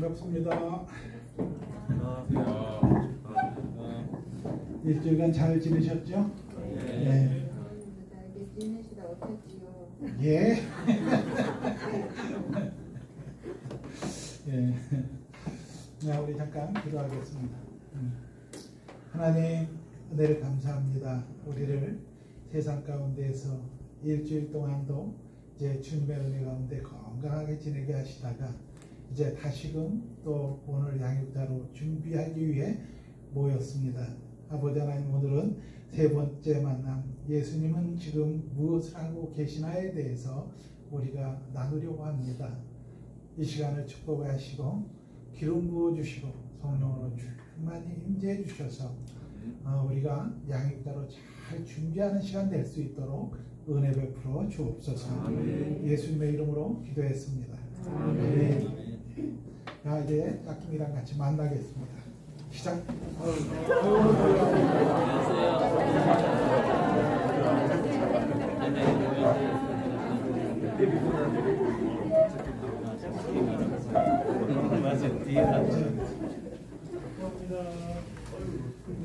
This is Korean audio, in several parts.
반갑습니다. 일주일간 잘 지내셨죠? 네. 지내시다 어땠지요? 예. 예. 네, 우리 잠깐 기도하겠습니다. 하나님 은혜를 감사합니다. 우리를 세상 가운데에서 일주일 동안도 이제 주님의 은혜 가운데 건강하게 지내게 하시다가 이제 다시금 또 오늘 양육자로 준비하기 위해 모였습니다. 아버지 하나님, 오늘은 세 번째 만남, 예수님은 지금 무엇을 하고 계시나에 대해서 우리가 나누려고 합니다. 이 시간을 축복하시고 기름 부어주시고 성령으로 충만히 임재해 주셔서 우리가 양육자로 잘 준비하는 시간 될 수 있도록 은혜 베풀어 주옵소서. 예수님의 이름으로 기도했습니다. 아멘. 자, 이제 짝꿍이랑 같이 만나겠습니다. 시작.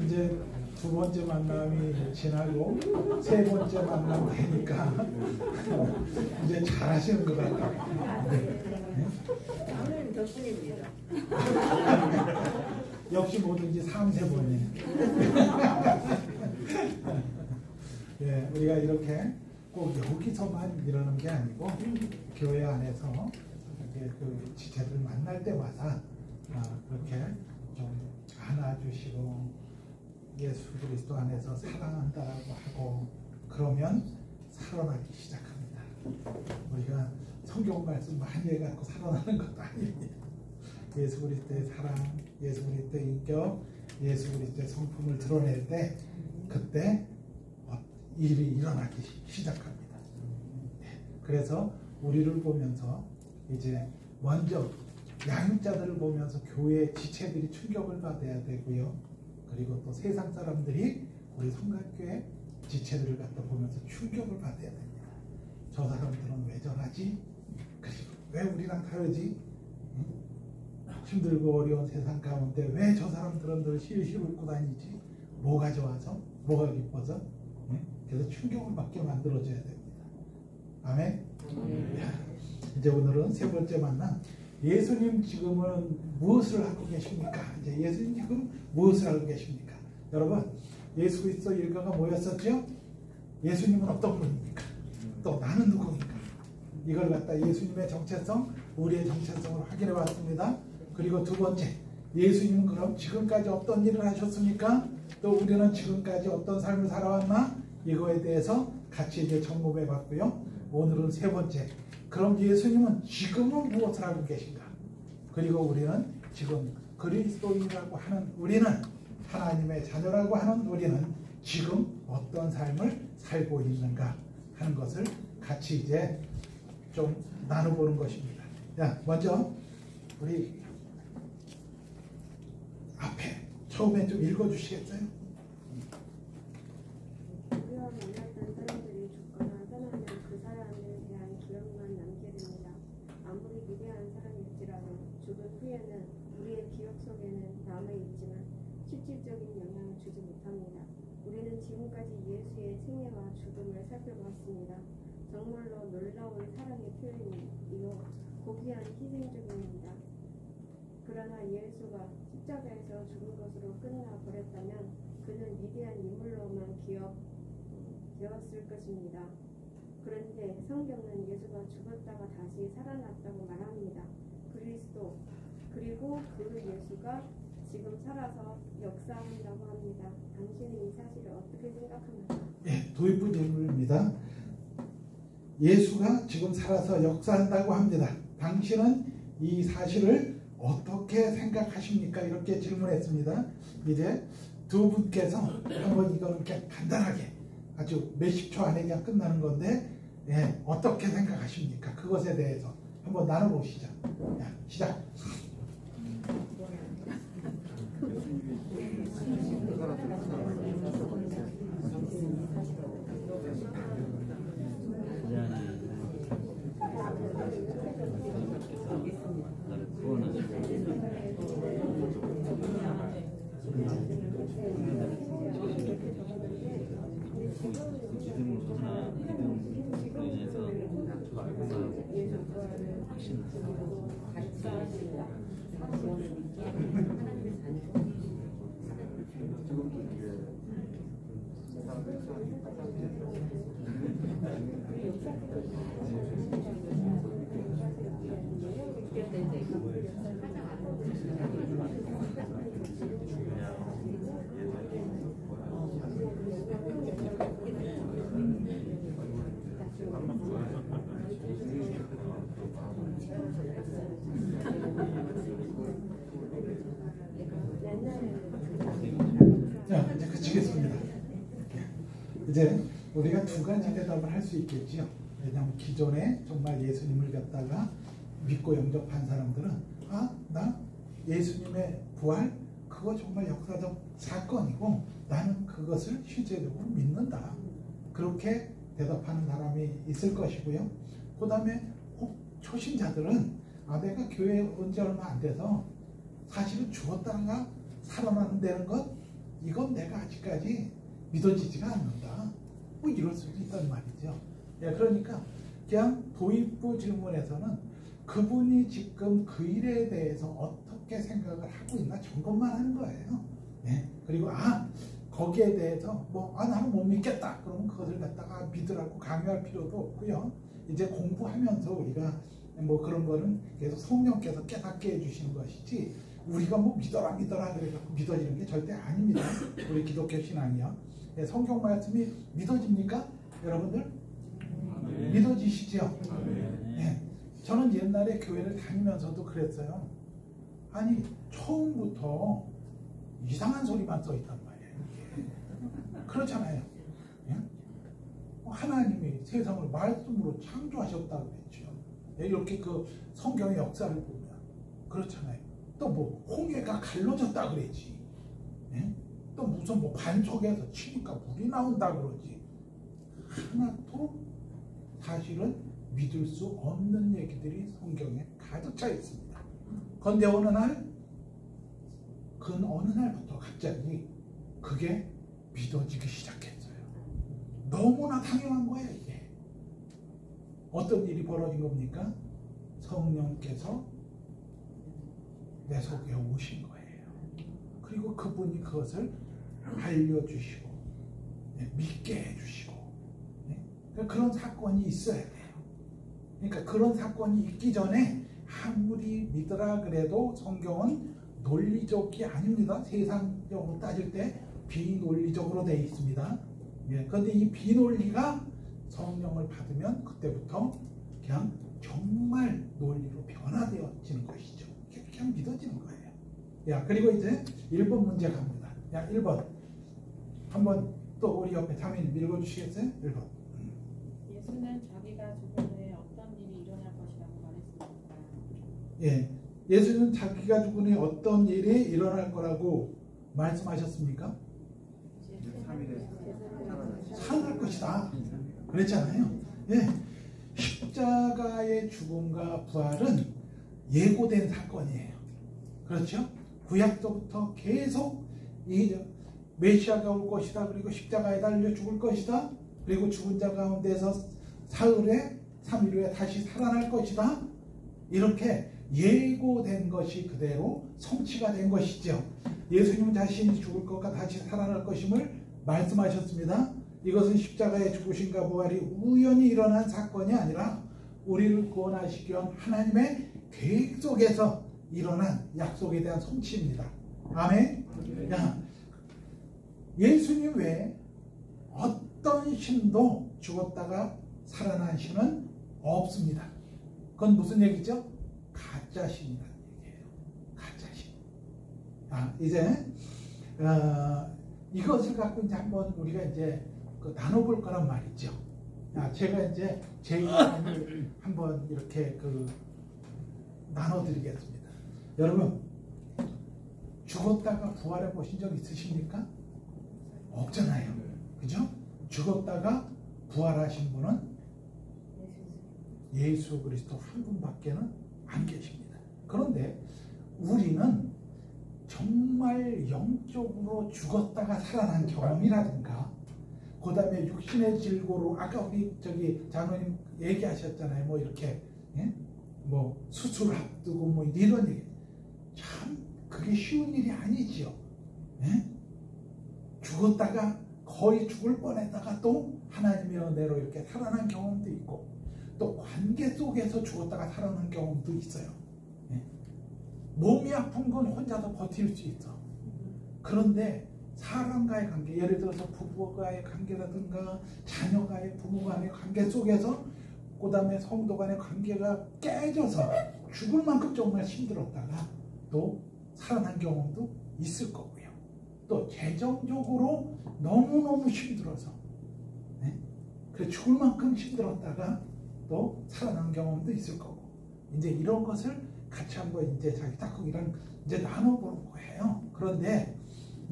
이제 두 번째 만남이 지나고 세 번째 만남 되니까 이제 잘하시는 것 같아요. 하나님 덕분입니다. 역시 뭐든지 3세번이에요. 예, 우리가 이렇게 꼭 여기서만 이러는 게 아니고 교회 안에서 이렇게 그 지체들 만날 때마다 그렇게 좀 안아주시고 예수 그리스도 안에서 사랑한다라고 하고 그러면 살아나기 시작합니다. 우리가 성경 말씀 많이 해갖고 살아나는 것도 아닙니다. 예수 그리스도의 사랑, 예수 그리스도의 인격, 예수 그리스도의 성품을 드러낼 때 그때 일이 일어나기 시작합니다. 그래서 우리를 보면서 이제 먼저 양육자들을 보면서 교회 지체들이 충격을 받아야 되고요. 그리고 또 세상 사람들이 우리 성곽교회 지체들을 갖다 보면서 충격을 받아야 됩니다. 저 사람들은 왜 저러지? 그리고 왜 우리랑 다르지? 힘들고 어려운 세상 가운데 왜 저 사람들은 늘 실실 웃고 다니지? 뭐가 좋아서? 뭐가 기뻐서? 그래서 충격을 받게 만들어줘야 됩니다. 아멘? 이제 오늘은 세 번째 만남. 예수님 지금은 무엇을 하고 계십니까? 이제 예수님 지금 무엇을 하고 계십니까? 여러분, 예수 그리스도 일가가 모였었죠? 예수님은 어떤 분입니까? 또 나는 누구입니까? 이걸 갖다 예수님의 정체성, 우리의 정체성을 확인해 봤습니다. 그리고 두 번째, 예수님은 그럼 지금까지 어떤 일을 하셨습니까? 또 우리는 지금까지 어떤 삶을 살아왔나? 이거에 대해서 같이 이제 점검해 봤고요. 오늘은 세 번째, 그럼 예수님은 지금은 무엇을 하고 계신가? 그리고 우리는 지금 그리스도인이라고 하는 우리는, 하나님의 자녀라고 하는 우리는 지금 어떤 삶을 살고 있는가 하는 것을 같이 이제 좀 나눠보는 것입니다. 자, 먼저 우리 앞에 처음에 좀 읽어주시겠어요? 우리와 만났던 사람들이 죽거나 떠나면 그 사람에 대한 기억만 남게 됩니다. 아무리 위대한 사람일지라도 죽은 후에는 우리의 기억 속에는 남아있지만 실질적인 영향을 주지 못합니다. 우리는 지금까지 예수의 생애와 죽음을 살펴보았습니다. 정말로 놀라운 사랑의 표현이요 고귀한 희생적입니다. 그러나 예수가 십자가에서 죽은 것으로 끝나버렸다면 그는 위대한 인물로만 기억되었을 것입니다. 그런데 성경은 예수가 죽었다가 다시 살아났다고 말합니다. 그리고 그 예수가 지금 살아서 역사한다고 합니다. 당신은 이 사실을 어떻게 생각합니까? 네, 도입부 질문입니다. 예수가 지금 살아서 역사한다고 합니다. 당신은 이 사실을 어떻게 생각하십니까? 이렇게 질문했습니다. 이제 두 분께서 한번 이거는 그냥 간단하게 아주 몇십 초 안에 그냥 끝나는 건데 어떻게 생각하십니까? 그것에 대해서 한번 나눠보시죠. 자, 시작. 나를 구원하시고 자, 이제 그치겠습니다. 이제 우리가 두 가지 대답을 할 수 있겠지요. 왜냐하면 기존에 정말 예수님을 갖다가 믿고 영접한 사람들은 나 예수님의 부활 그거 정말 역사적 사건이고 나는 그것을 실제적으로 믿는다. 그렇게 대답하는 사람이 있을 것이고요. 그 다음에 초신자들은 내가 교회에 온 지 얼마 안 돼서 사실은 죽었다가 살아난다는 것 이건 내가 아직까지 믿어지지가 않는다. 뭐 이럴 수도 있단 말이죠. 그러니까 그냥 도입부 질문에서는 그분이 지금 그 일에 대해서 어떻게 생각을 하고 있나 점검만 하는 거예요. 그리고 거기에 대해서 나는 못 믿겠다. 그러면 그것을 갖다가 믿으라고 강요할 필요도 없고요. 이제 공부하면서 우리가 그런 거는 계속 성령께서 깨닫게 해주시는 것이지 우리가 믿어라 그래갖고 믿어지는 게 절대 아닙니다. 우리 기독교 신앙이요. 성경 말씀이 믿어집니까? 여러분들? 믿어지시죠? 저는 옛날에 교회를 다니면서도 그랬어요. 아니 처음부터 이상한 소리만 써 있단 말이에요. 그렇잖아요. 하나님이 세상을 말씀으로 창조하셨다고 그랬죠. 이렇게 그 성경의 역사를 보면 그렇잖아요. 또 홍해가 갈라졌다 그랬지. 또 무슨 반석에서 치니까 물이 나온다 그러지. 하나도 사실은 믿을 수 없는 얘기들이 성경에 가득 차 있습니다. 그런데 어느 날부터 갑자기 그게 믿어지기 시작했어요. 너무나 당연한 거예요. 이게 어떤 일이 벌어진 겁니까? 성령께서 내 속에 오신 거예요. 그리고 그분이 그것을 알려주시고 믿게 해주시고 그런 사건이 있어야 돼요. 그러니까 그런 사건이 있기 전에 아무리 믿으라 그래도 성경은 논리적이 아닙니다. 세상적으로 따질 때 비논리적으로 되어 있습니다. 그런데 이 비논리가 성령을 받으면 그때부터 그냥 정말 논리로 변화되어지는 것이죠. 그냥 믿어지는 거예요. 그리고 이제 1번 문제 갑니다. 1번 한번 또 우리 옆에 담임 읽어주시겠어요? 1번. 예수는 자기가 죽은 후에 어떤 일이 일어날 것이라고 말했습니까? 예수는 자기가 죽은 후에 어떤 일이 일어날 거라고 말씀하셨습니까? 살아날 것이다. 그랬잖아요. 십자가의 죽음과 부활은 예고된 사건이에요. 그렇죠? 구약서부터 계속 이 메시아가 올 것이다. 그리고 십자가에 달려 죽을 것이다. 그리고 죽은 자 가운데서 사흘에 3일 후에 다시 살아날 것이다. 이렇게 예고된 것이 그대로 성취가 된 것이죠. 예수님 자신이 죽을 것과 다시 살아날 것임을 말씀하셨습니다. 이것은 십자가의 죽으심과 부활이 우연히 일어난 사건이 아니라 우리를 구원하시기 위한 하나님의 계획 속에서 일어난 약속에 대한 성취입니다. 아멘. 예수님 외에 어떤 신도 죽었다가 살아난 신은 없습니다. 그건 무슨 얘기죠? 가짜 신이라는 얘기예요. 가짜 신. 이제 이것을 갖고 이제 한번 우리가 이제 나눠볼 거란 말이죠. 제가 이제 제 의견을 한번 이렇게 나눠드리겠습니다. 여러분, 죽었다가 부활해 보신 적 있으십니까? 없잖아요. 그죠? 죽었다가 부활하신 분은 예수 그리스도 한 분밖에는 안 계십니다. 그런데 우리는 정말 정말 영적으로 죽었다가 살아난 경험이라든가, 그 다음에 육신의 질고로 아까 우리 장로님 얘기하셨잖아요. 뭐 이렇게 뭐 수술 앞두고 뭐 이런 얘기. 참 그게 쉬운 일이 아니지요. 죽었다가 거의 죽을 뻔했다가 또 하나님의 은혜로 이렇게 살아난 경험도 있고, 또 관계 속에서 죽었다가 살아난 경험도 있어요. 몸이 아픈 건 혼자서 버틸 수 있어. 그런데 사람과의 관계, 예를 들어서 부부와의 관계라든가 자녀와의 부모 간의 관계 속에서, 그 다음에 성도 간의 관계가 깨져서 죽을 만큼 정말 힘들었다가 또 살아난 경험도 있을 거고요. 또 재정적으로 너무너무 힘들어서 그래 죽을 만큼 힘들었다가 또 살아난 경험도 있을 거고, 이제 이런 것을 같이 한번 이제 자기 짝꿍이랑 이제 나눠보는 거예요. 그런데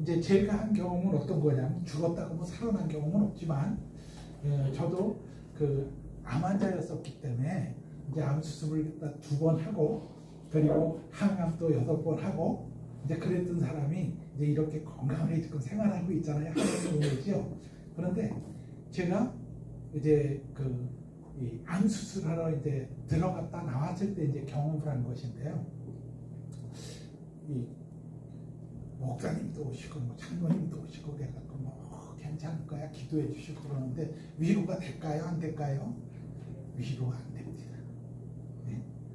이제 제가 한 경험은 어떤 거냐면, 죽었다고 뭐 살아난 경험은 없지만, 저도 그 암 환자였었기 때문에 이제 암 수술을 2번 하고, 그리고 항암도 8번 하고, 이제 그랬던 사람이 이제 이렇게 건강하게 지금 생활하고 있잖아요. 하나님 은혜죠. 그런데 제가 이제 이 암 수술하러 이제 들어갔다 나왔을 때 이제 경험을 한 것인데요. 이 목사님도 오시고 뭐 장로님도 오시고 그래갖고 뭐 괜찮을 거야 기도해 주시고 그러는데, 위로가 될까요? 안 될까요? 위로가 안 됩니다.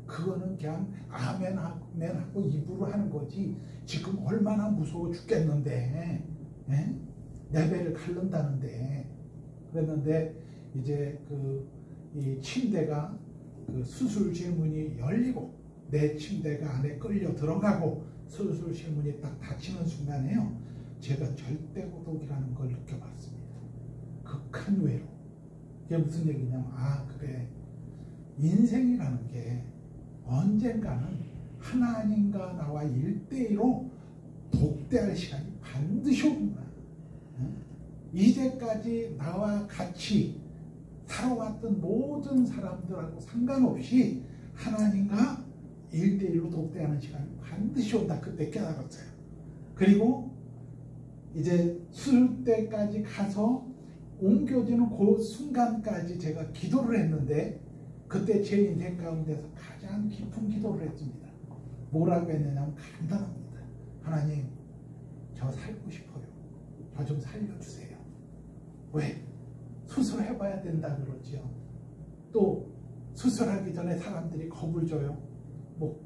그거는 그냥 아멘 하고 입으로 하는 거지, 지금 얼마나 무서워 죽겠는데 내 배를 갈른다는데. 그랬는데 이제 이 침대가 수술실 문이 열리고 내 침대가 안에 끌려 들어가고 수술실 문이 딱 닫히는 순간에요, 제가 절대 고독이라는 걸 느껴봤습니다. 극한 외로. 이게 무슨 얘기냐면, 그래, 인생이라는 게 언젠가는 하나님과 나와 1대1로 독대할 시간이 반드시 오구나. 이제까지 나와 같이 살아왔던 모든 사람들하고 상관없이 하나님과 1대1로 독대하는 시간이 반드시 온다. 그때 깨달았어요. 그리고 이제 수술대까지 가서 옮겨지는 그 순간까지 제가 기도를 했는데, 그때 제 인생 가운데서 가장 깊은 기도를 했습니다. 뭐라고 했느냐면 간단합니다. 하나님, 저 살고 싶어요. 저 좀 살려주세요. 왜? 수술해봐야 된다 그러지요. 또 수술하기 전에 사람들이 겁을 줘요. 뭐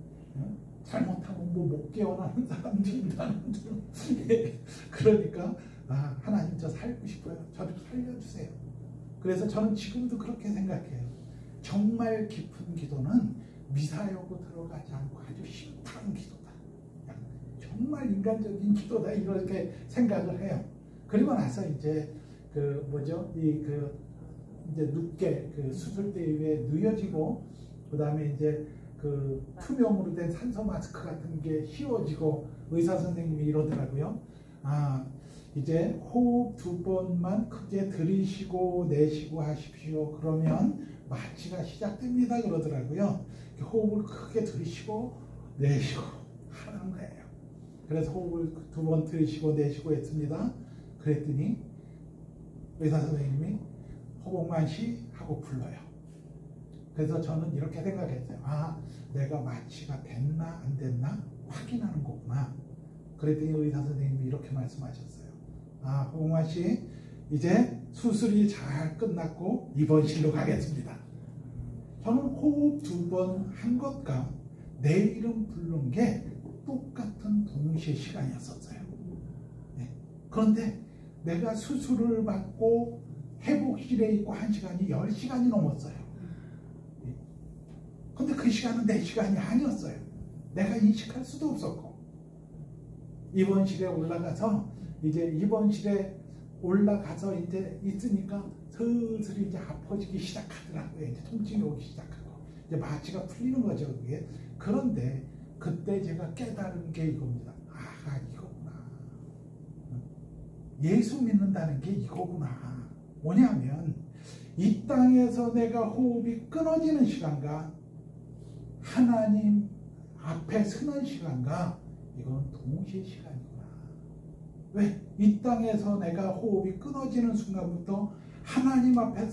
잘못하면 뭐 못 깨어나는 사람들이 있다는 줄. 그러니까 하나님 저 살고 싶어요. 저 좀 살려주세요. 그래서 저는 지금도 그렇게 생각해요. 정말 깊은 기도는 미사여고 들어가지 않고 아주 심플한 기도다. 정말 인간적인 기도다. 이렇게 생각을 해요. 그리고 나서 이제 이제 눕게 수술대 위에 누워지고, 그 다음에 이제 투명으로 된 산소 마스크 같은 게 씌워지고, 의사 선생님이 이러더라고요. 이제 호흡 2번만 크게 들이쉬고 내쉬고 하십시오. 그러면 마취가 시작됩니다. 그러더라고요. 호흡을 크게 들이쉬고 내쉬고 하는 거예요. 그래서 호흡을 2번 들이쉬고 내쉬고 했습니다. 그랬더니 의사 선생님이 호봉만시 하고 불러요. 그래서 저는 이렇게 생각했어요. 내가 마취가 됐나 안 됐나 확인하는 거구나. 그랬더니 의사 선생님이 이렇게 말씀하셨어요. 호봉만시, 이제 수술이 잘 끝났고 입원실로 가겠습니다. 저는 호흡 2번 한 것과 내 이름 부른 게 똑같은 동시에 시간이었었어요. 그런데 내가 수술을 받고 회복실에 있고 한 시간이 10시간이 넘었어요. 근데 그 시간은 내 시간이 아니었어요. 내가 인식할 수도 없었고, 입원실에 올라가서 이제 이제 있으니까 슬슬 이제 아파지기 시작하더라고요. 이제 통증이 오기 시작하고 이제 마취가 풀리는 거죠, 그게. 그런데 그때 제가 깨달은 게 이겁니다. 이거구나. 예수 믿는다는 게 이거구나. 뭐냐면 이 땅에서 내가 호흡이 끊어지는 시간과 하나님 앞에 서는 시간과 이건 동시에 시간이구나. 왜? 이 땅에서 내가 호흡이 끊어지는 순간부터 하나님 앞에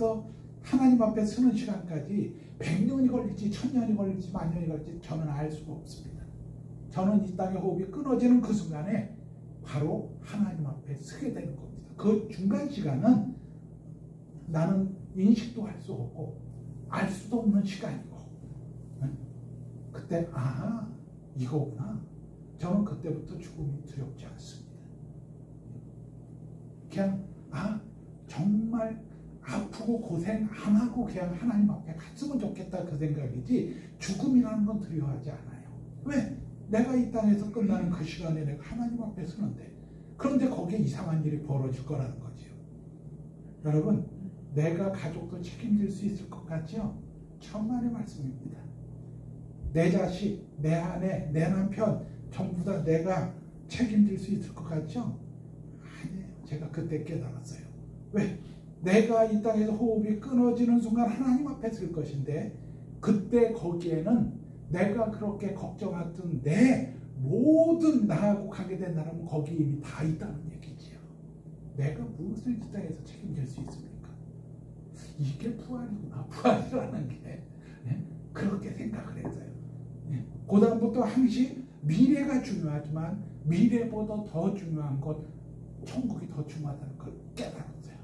서는 시간까지 100년이 걸릴지 1000년이 걸릴지 만년이 걸릴지 저는 알 수가 없습니다. 저는 이 땅의 호흡이 끊어지는 그 순간에 바로 하나님 앞에 서게 되는 겁니다. 그 중간 시간은 나는 인식도 할 수 없고 알 수도 없는 시간이고, 그때 이거구나. 저는 그때부터 죽음이 두렵지 않습니다. 그냥 정말 아프고 고생 안 하고 그냥 하나님 앞에 갔으면 좋겠다 그 생각이지 죽음이라는 건 두려워하지 않아요. 왜? 내가 이 땅에서 끝나는 그 시간에 내가 하나님 앞에 서는데, 그런데 거기에 이상한 일이 벌어질 거라는 거지요. 여러분, 내가 가족도 책임질 수 있을 것 같죠? 천만의 말씀입니다. 내 자식, 내 아내, 내 남편 전부 다 내가 책임질 수 있을 것 같죠? 아니에요. 제가 그때 깨달았어요. 왜? 내가 이 땅에서 호흡이 끊어지는 순간 하나님 앞에 설 것인데, 그때 거기에는 내가 그렇게 걱정했던 내 모든 나하고 관계된 사람은 거기에 이미 다 있다는 얘기지요. 내가 무엇을 이 땅에서 책임질 수 있습니까? 이게 부활이구나. 부활이라는 게 그렇게 생각을 했어요. 그 다음부터 항시 미래가 중요하지만 미래보다 더 중요한 것, 천국이 더 중요하다는 걸 깨달았어요.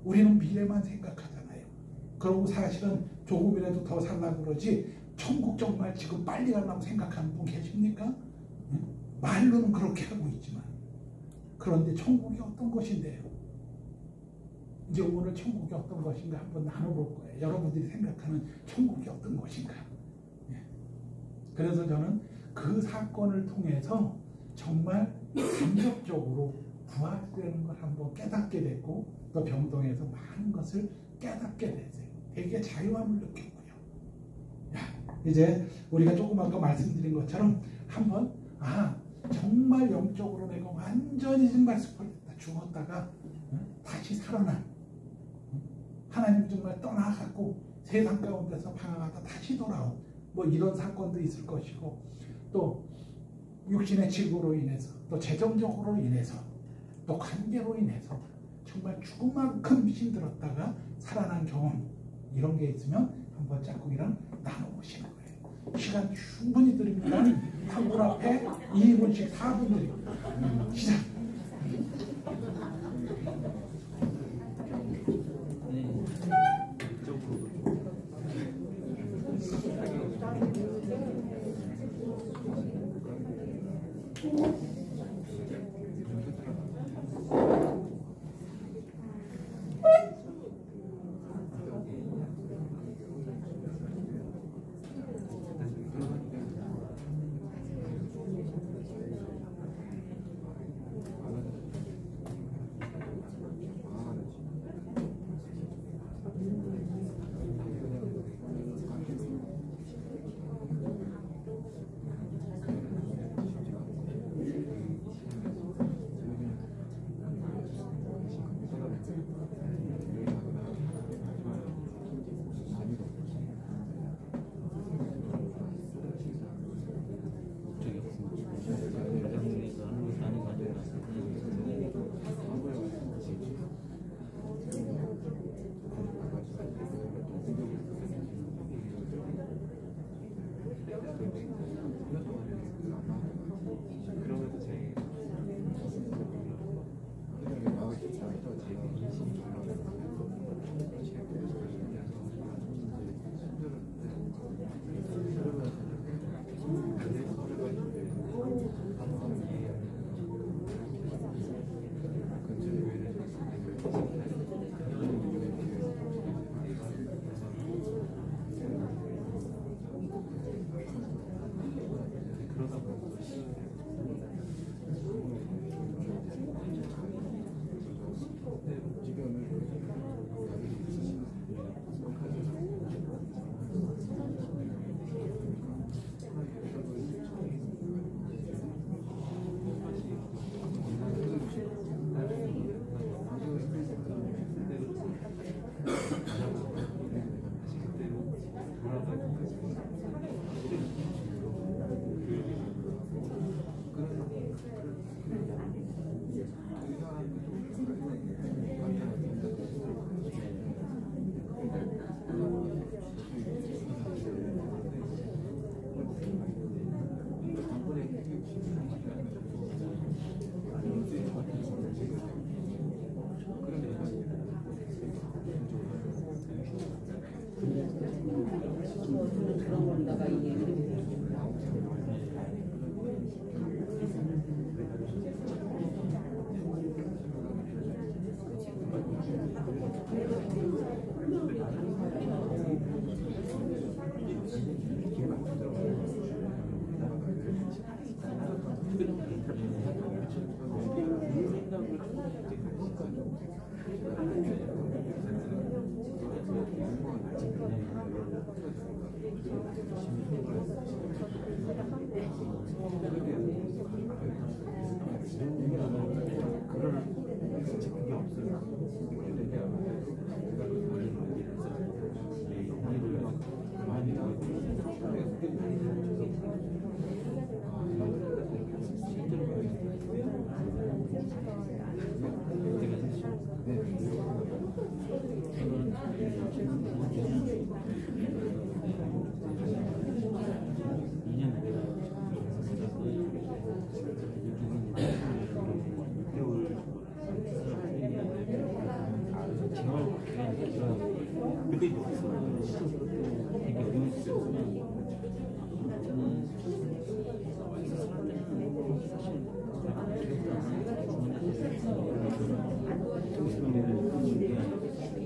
우리는 미래만 생각하잖아요. 그러고 사실은 조금이라도 더 살라고 그러지 천국 정말 지금 빨리 가려고 생각하는 분 계십니까? 말로는 그렇게 하고 있지만, 그런데 천국이 어떤 것인데요? 이제 오늘 천국이 어떤 것인가 한번 나눠볼 거예요. 여러분들이 생각하는 천국이 어떤 것인가. 그래서 저는 그 사건을 통해서 정말 감격적으로 부활되는 걸 한번 깨닫게 됐고, 또 병동에서 많은 것을 깨닫게 됐어요. 되게 자유함을 느꼈고요. 이제 우리가 조금 아까 말씀드린 것처럼 한번 정말 영적으로 내가 완전히 정말 스포했다, 죽었다가 다시 살아난, 하나님 정말 떠나갔고 세상 가운데서 방황하다 다시 돌아온 뭐 이런 사건도 있을 것이고, 또 육신의 질고로 인해서, 또 재정적으로 인해서, 또 관계로 인해서 정말 죽음만큼 힘들었다가 살아난 경험, 이런 게 있으면 한번 짝꿍이랑 나눠보시는 거예요. 시간 충분히 드립니다. 한분 앞에 2분씩 4분 드립니다. 시작.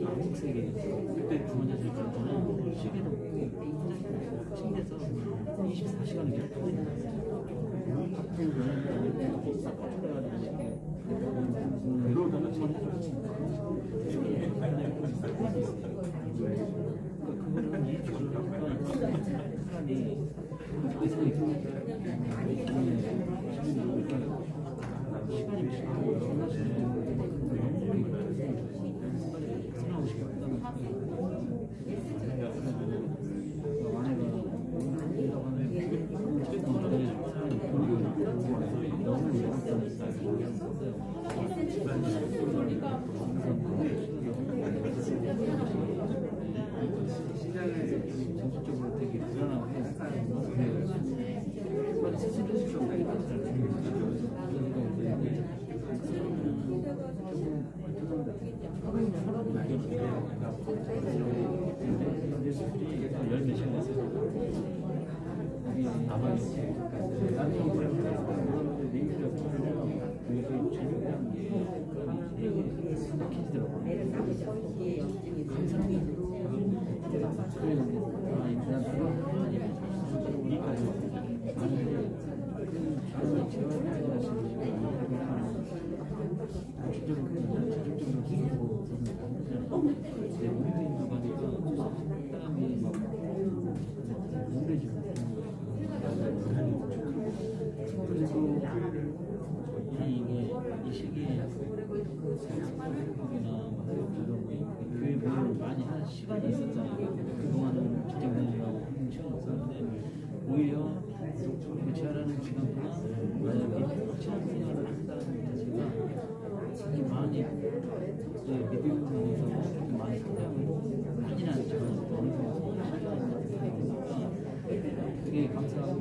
그때 주문했을 때는 시계도 침대에서 24시간을 계속 그러다가 그거는 이 주를 하니까 시간이 시장을 전체적으로 되게 불안하고 해요. 빨리 스스로 열몇 시간 있어요. 남아 있어요. 이 시기에 교회 모임을 많이 한 시간이 있었잖아요. 그동안은 직장 다니느라고 하는 시간이 없었는데 오히려 재활하는 시간 동안 만약에 신앙생활을 한다는 자체가 되게 많이 믿음에서 많이 성장을 많이 하는 제가 어느 정도 시간이니까 되게 감사하고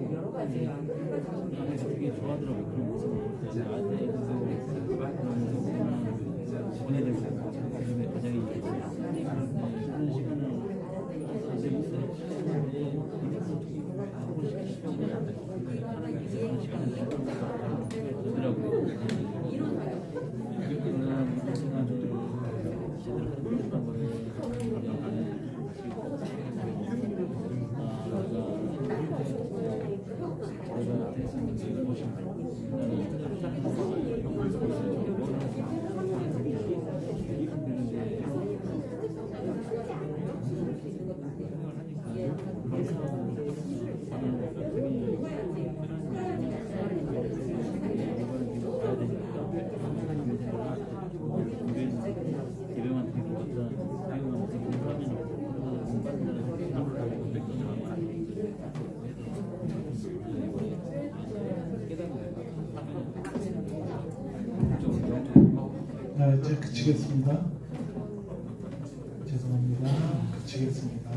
되게 좋아하더라고요. 그런 모습을 보내는 요즘에 가장이 그런 시간을 하고 싶은 시간을 주더라고요. 제가 그치겠습니다. 죄송합니다. 그치겠습니다.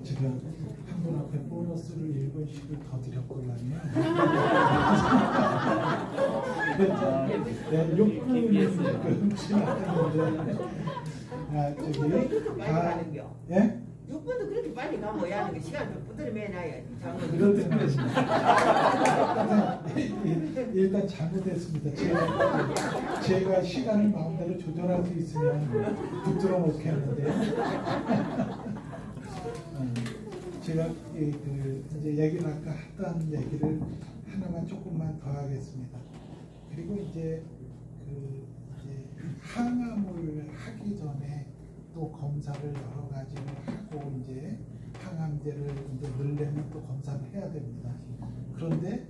제가 한 분 앞에 보너스를 1번씩을 더 드렸걸랑요. 내가 욕구를 지나갔는데 저기 예? 6분도 그렇게 빨리 가면 뭐야 하는 게 시간 좀 부드러 매놔야지. 그럴 때는 일단 잘못했습니다. 제가 시간을 마음대로 조절할 수 있으면 붙들어 놓겠는데 제가 이제 얘기를 아까 했던 얘기를 하나만 조금만 더 하겠습니다. 그리고 이제 항암을 하기 전에 또 검사를 여러 가지를 하고 이제 항암제를 이제 넣으려면 또 검사를 해야 됩니다. 그런데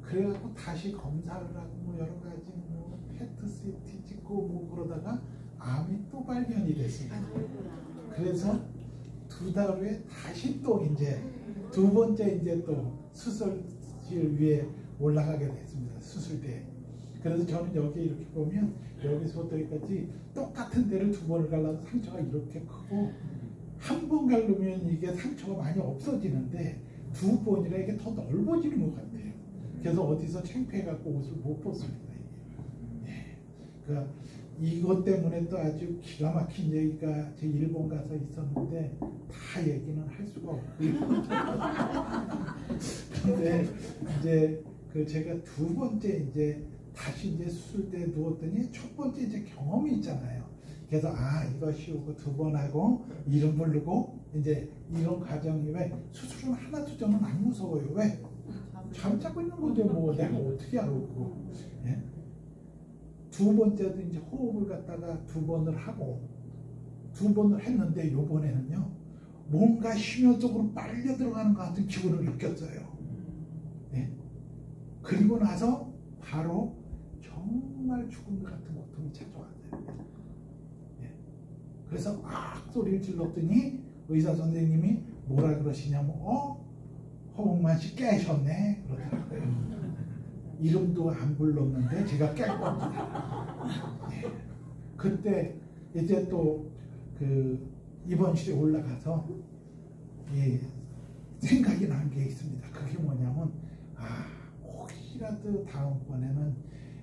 그래갖고 다시 검사를 하고 뭐 여러 가지 뭐 PET-CT 찍고 뭐 그러다가 암이 또 발견이 됐습니다. 그래서 2달 후에 다시 또 이제 두 번째 이제 또 수술실 위에 올라가게 됐습니다. 수술대에. 그래서 저는 여기 이렇게 보면 여기서부터 여기까지 똑같은 데를 2번을 갈라서 상처가 이렇게 크고 한 번 갈르면 이게 상처가 많이 없어지는데 2번이라 이게 더 넓어지는 것 같아요. 그래서 어디서 창피해갖고 옷을 못 벗습니다. 예. 그러니까 이것 때문에 또 아주 기가 막힌 얘기가 제 일본 가서 있었는데 다 얘기는 할 수가 없고요. 근데 이제 제가 2번째 이제 다시 이제 수술대에 누웠더니 첫 번째 이제 경험이 있잖아요. 그래서 이거 쉬우고 2번 하고 이름 부르고 이제 이런 과정이 왜 수술은 하나도 저는 안 무서워요. 왜? 잠자고 있는 건데 뭐 내가 어떻게 알고. 예? 2번째도 이제 호흡을 갖다가 2번을 하고 2번을 했는데 요번에는요 뭔가 심혈 속으로 빨려 들어가는 것 같은 기분을 느꼈어요. 예? 그리고 나서 바로 정말 죽은 것 같은 고통이 찾아왔어요. 예. 그래서 소리를 질렀더니 의사 선생님이 뭐라 그러시냐면 허웅만 씨 깨셨네 그러더라고요. 이름도 안 불렀는데 제가 깰 겁니다. 예. 그때 이제 또 입원실에 올라가서 생각이 난 게 있습니다. 그게 뭐냐면 혹시라도 다음번에는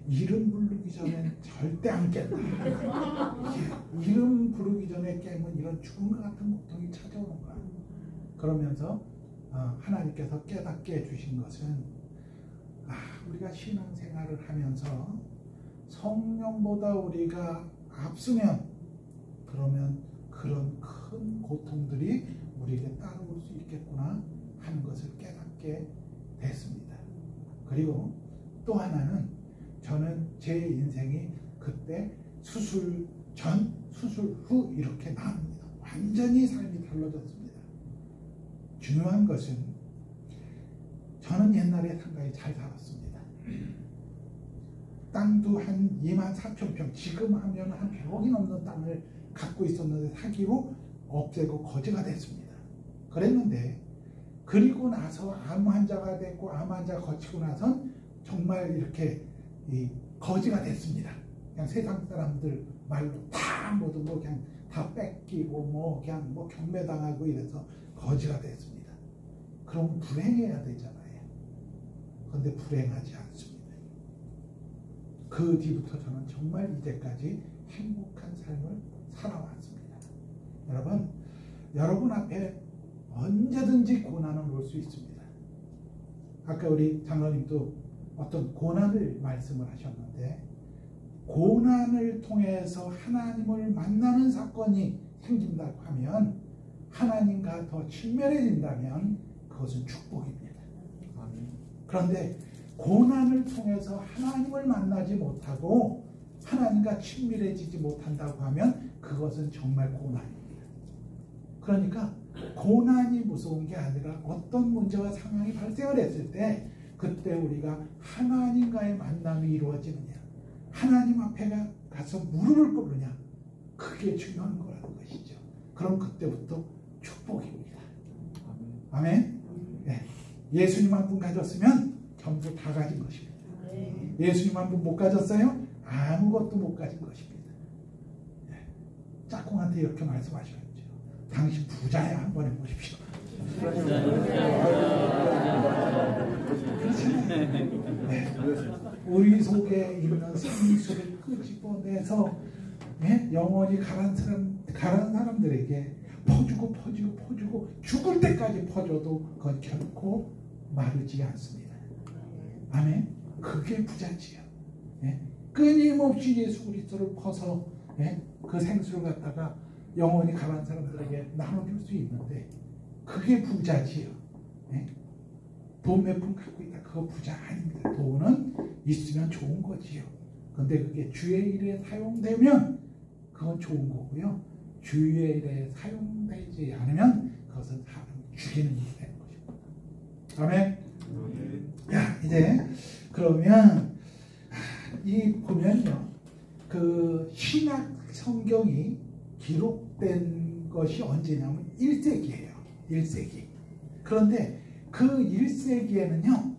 이름 부르기 전엔 절대 안 깬다. 이름 부르기 전에 깨면 이런 죽은 것 같은 고통이 찾아오는 거야. 그러면서 하나님께서 깨닫게 해주신 것은 우리가 신앙생활을 하면서 성령보다 우리가 앞서면 그러면 그런 큰 고통들이 우리에게 따라올 수 있겠구나 하는 것을 깨닫게 됐습니다. 그리고 또 하나는 저는 제 인생이 그때 수술 전, 수술 후 이렇게 나옵니다. 완전히 삶이 달라졌습니다. 중요한 것은 저는 옛날에 상당히 잘 살았습니다. 땅도 한 24,000평, 지금 하면 한 100억이 넘는 땅을 갖고 있었는데 사기로 없애고 거지가 됐습니다. 그랬는데 그리고 나서 암 환자가 됐고 암 환자 거치고 나선 정말 이렇게 거지가 됐습니다. 그냥 세상 사람들 말로 다 모두 뭐 그냥 다 뺏기고 뭐 그냥 뭐 경매당하고 이래서 거지가 됐습니다. 그럼 불행해야 되잖아요. 그런데 불행하지 않습니다. 그 뒤부터 저는 정말 이제까지 행복한 삶을 살아왔습니다. 여러분 앞에 언제든지 고난은 올 수 있습니다. 아까 우리 장로님도 어떤 고난을 말씀을 하셨는데 고난을 통해서 하나님을 만나는 사건이 생긴다고 하면 하나님과 더 친밀해진다면 그것은 축복입니다. 그런데 고난을 통해서 하나님을 만나지 못하고 하나님과 친밀해지지 못한다고 하면 그것은 정말 고난입니다. 그러니까 고난이 무서운 게 아니라 어떤 문제와 상황이 발생을 했을 때 그때 우리가 하나님과의 만남이 이루어지느냐, 하나님 앞에 가서 무릎을 꿇느냐, 그게 중요한 거라는 것이죠. 그럼 그때부터 축복입니다. 아멘. 네. 예수님 한 분 가졌으면 전부 다 가진 것입니다. 예수님 한 분 못 가졌어요? 아무것도 못 가진 것입니다. 네. 짝꿍한테 이렇게 말씀하셔야죠. 당신 부자야, 한번 해보십시오. 네. 우리 속에 있는 생수를 끄집어내서 영원히 가란 사람들에게 퍼주고 죽을 때까지 퍼줘도 그건 결코 마르지 않습니다. 아멘. 그게 부자지요. 끊임없이 예수 그리스도를 퍼서 그 생수를 갖다가 영원히 가란 사람들에게 나눠줄 수 있는데 그게 부자지요. 예? 돈 몇 푼 갖고 있다 그거 부자 아닙니다. 돈은 있으면 좋은 거지요. 근데 그게 주의 일에 사용되면 그건 좋은 거고요. 주의 일에 사용되지 않으면 그것은 사람 죽이는 일이 되는 것입니다. 아멘. 자, 이제 그러면 이 보면요, 그 신약 성경이 기록된 것이 언제냐면 1세기예요. 1세기. 그런데 그 1세기에는요,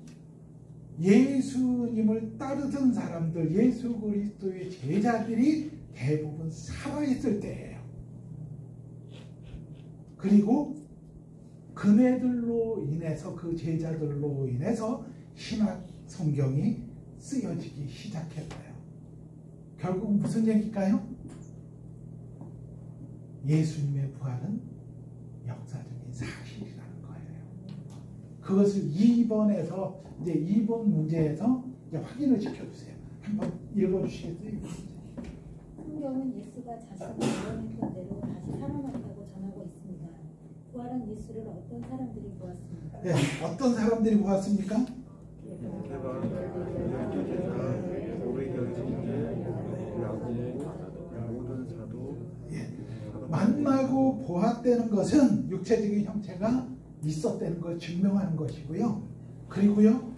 예수님을 따르던 사람들, 예수 그리스도의 제자들이 대부분 살아있을 때예요. 그리고 그네들로 인해서, 그 제자들로 인해서 신약 성경이 쓰여지기 시작했어요. 결국 무슨 얘기일까요? 예수님의 부활은 역사적인 사실이라는 거예요. 그것을 2번에서 이제 2번 문제에서 이제 확인을 시켜주세요. 한번 읽어주시겠어요? 성경은 예수가 자신이 예언했던 대로 다시 살아났다고 전하고 있습니다. 부활한 예수를 어떤 사람들이 보았습니까? 네, 어떤 사람들이 보았습니까? 만나고 보았다는 것은 육체적인 형체가 있었다는 걸 증명하는 것이고요. 그리고요,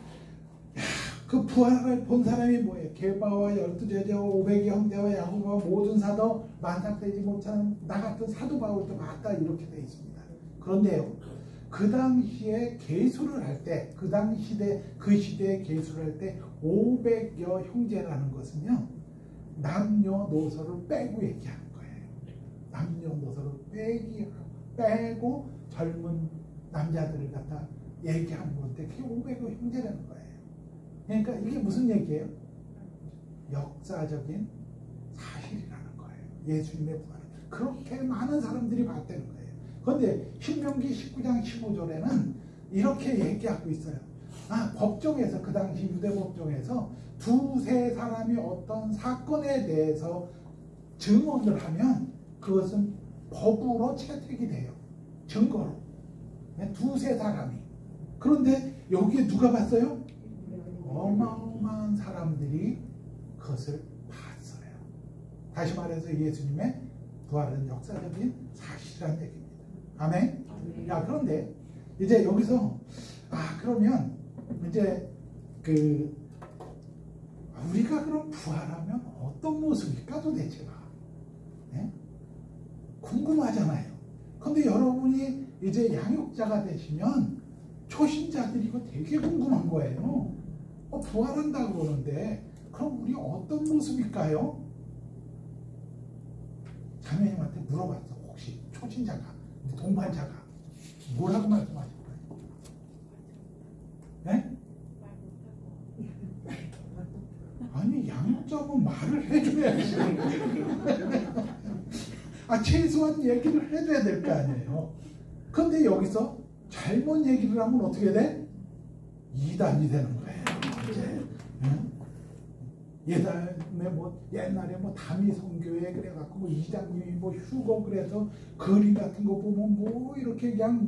그 부활을 본 사람이 뭐예요? 게바와 12제자와 500의 형제와 야고보와 모든 사도, 만삭되지 못하는 나 같은 사도 바울도 봤다, 이렇게 되어 있습니다. 그런데요, 그 당시에 계수를 할 때, 그 시대에 계수를 할 때 500여 형제라는 것은요, 남녀노소를 빼고 얘기하는 거예요. 남녀노소를 빼고 젊은 남자들을 갖다 얘기하는 건데 그게 500여 형제라는 거예요. 그러니까 이게 무슨 얘기예요? 역사적인 사실이라는 거예요. 예수님의 부활을 그렇게 많은 사람들이 봤다는 거예요. 그런데 신명기 19장 15절에는 이렇게 얘기하고 있어요. 법정에서, 그 당시 유대 법정에서 두세 사람이 어떤 사건에 대해서 증언을 하면 그것은 법으로 채택이 돼요. 증거로. 두세 사람이. 그런데 여기에 누가 봤어요? 어마어마한 사람들이 그것을 봤어요. 다시 말해서 예수님의 부활은 역사적인 사실이라는 얘기입니다. 아멘? 야, 그런데 이제 여기서 그러면 이제 우리가 그럼 부활하면 어떤 모습일까 도대체가? 네? 궁금하잖아요. 근데 여러분이 이제 양육자가 되시면 초신자들이 이거 되게 궁금한 거예요. 부활한다고 그러는데 그럼 우리 어떤 모습일까요? 자매님한테 물어봤어. 혹시 초신자가, 동반자가 뭐라고 말씀하실 거예요? 네? 아니, 양육자면 말을 해줘야지. 최소한 얘기를 해줘야 될 거 아니에요. 근데 여기서 잘못 얘기를 하면 어떻게 돼? 이단이 되는 거예요. 이제. 옛날에 담이 성교회 그래갖고 이장님이 휴거 그래서 거리 같은 거 보면 이렇게 그냥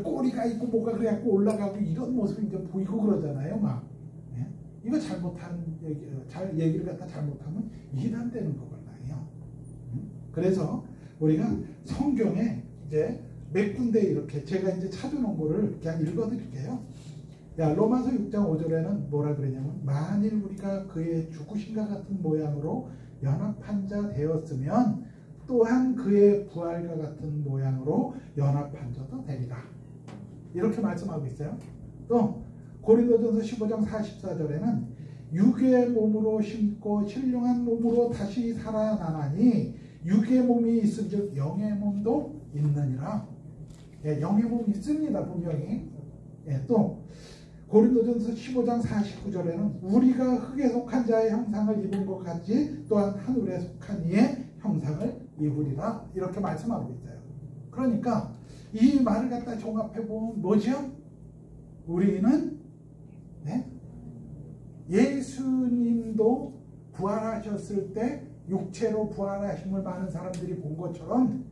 꼬리가 있고 뭐가 그래갖고 올라가고 이런 모습이 이제 보이고 그러잖아요. 막. 이거 잘못한 얘기를 갖다 잘못하면 이단되는 거거든요. 그래서 우리가 성경에 이제 몇 군데 이렇게 제가 이제 찾아놓은 거를 그냥 읽어드릴게요. 로마서 6장 5절에는 뭐라 그러냐면, 만일 우리가 그의 죽으심과 같은 모양으로 연합한 자 되었으면 또한 그의 부활과 같은 모양으로 연합한 자도 되리라. 이렇게 말씀하고 있어요. 또 고린도전서 15장 44절에는 육의 몸으로 심고 신령한 몸으로 다시 살아나나니 육의 몸이 있은즉 영의 몸도 있느니라. 영의 몸이 있습니다, 분명히. 또 고린도전서 15장 49절에는 우리가 흙에 속한 자의 형상을 입은 것 같이 또한 하늘에 속한 이의 형상을 입으리라. 이렇게 말씀하고 있어요. 그러니까 이 말을 갖다 종합해보면 뭐죠? 우리는 예수님도 부활하셨을 때 육체로 부활하심을 많은 사람들이 본 것처럼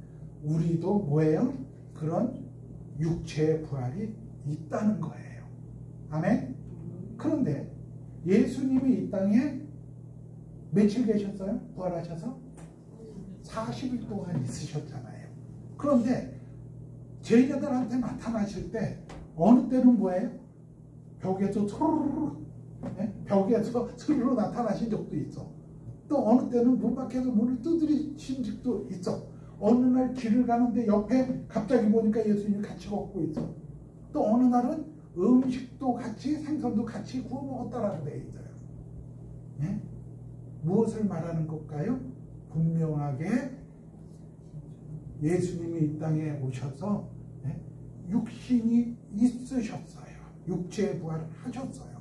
우리도 뭐예요? 그런 육체의 부활이 있다는 거예요. 아멘? 그런데 예수님이 이 땅에 며칠 계셨어요? 부활하셔서? 40일 동안 있으셨잖아요. 그런데 제자들한테 나타나실 때 어느 때는 뭐예요? 벽에서 스르르 나타나신 적도 있어. 또 어느 때는 문 밖에서 문을 두드리신 적도 있어. 어느 날 길을 가는데 옆에 갑자기 보니까 예수님이 같이 걷고 있어. 또 어느 날은 음식도 같이 생선도 같이 구워 먹었다라고 되어 있어요. 네? 무엇을 말하는 걸까요? 분명하게 예수님이 이 땅에 오셔서 육신이 있으셨어요. 육체의 부활을 하셨어요.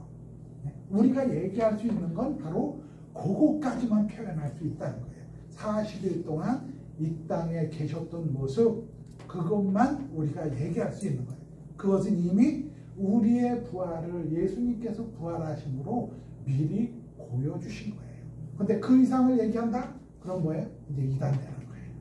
우리가 얘기할 수 있는 건 바로 그것까지만 표현할 수 있다는 거예요. 40일 동안 이 땅에 계셨던 모습, 그것만 우리가 얘기할 수 있는 거예요. 그것은 이미 우리의 부활을 예수님께서 부활하심으로 미리 보여주신 거예요. 근데 그 이상을 얘기한다? 그럼 뭐예요? 이제 이단되는 거예요.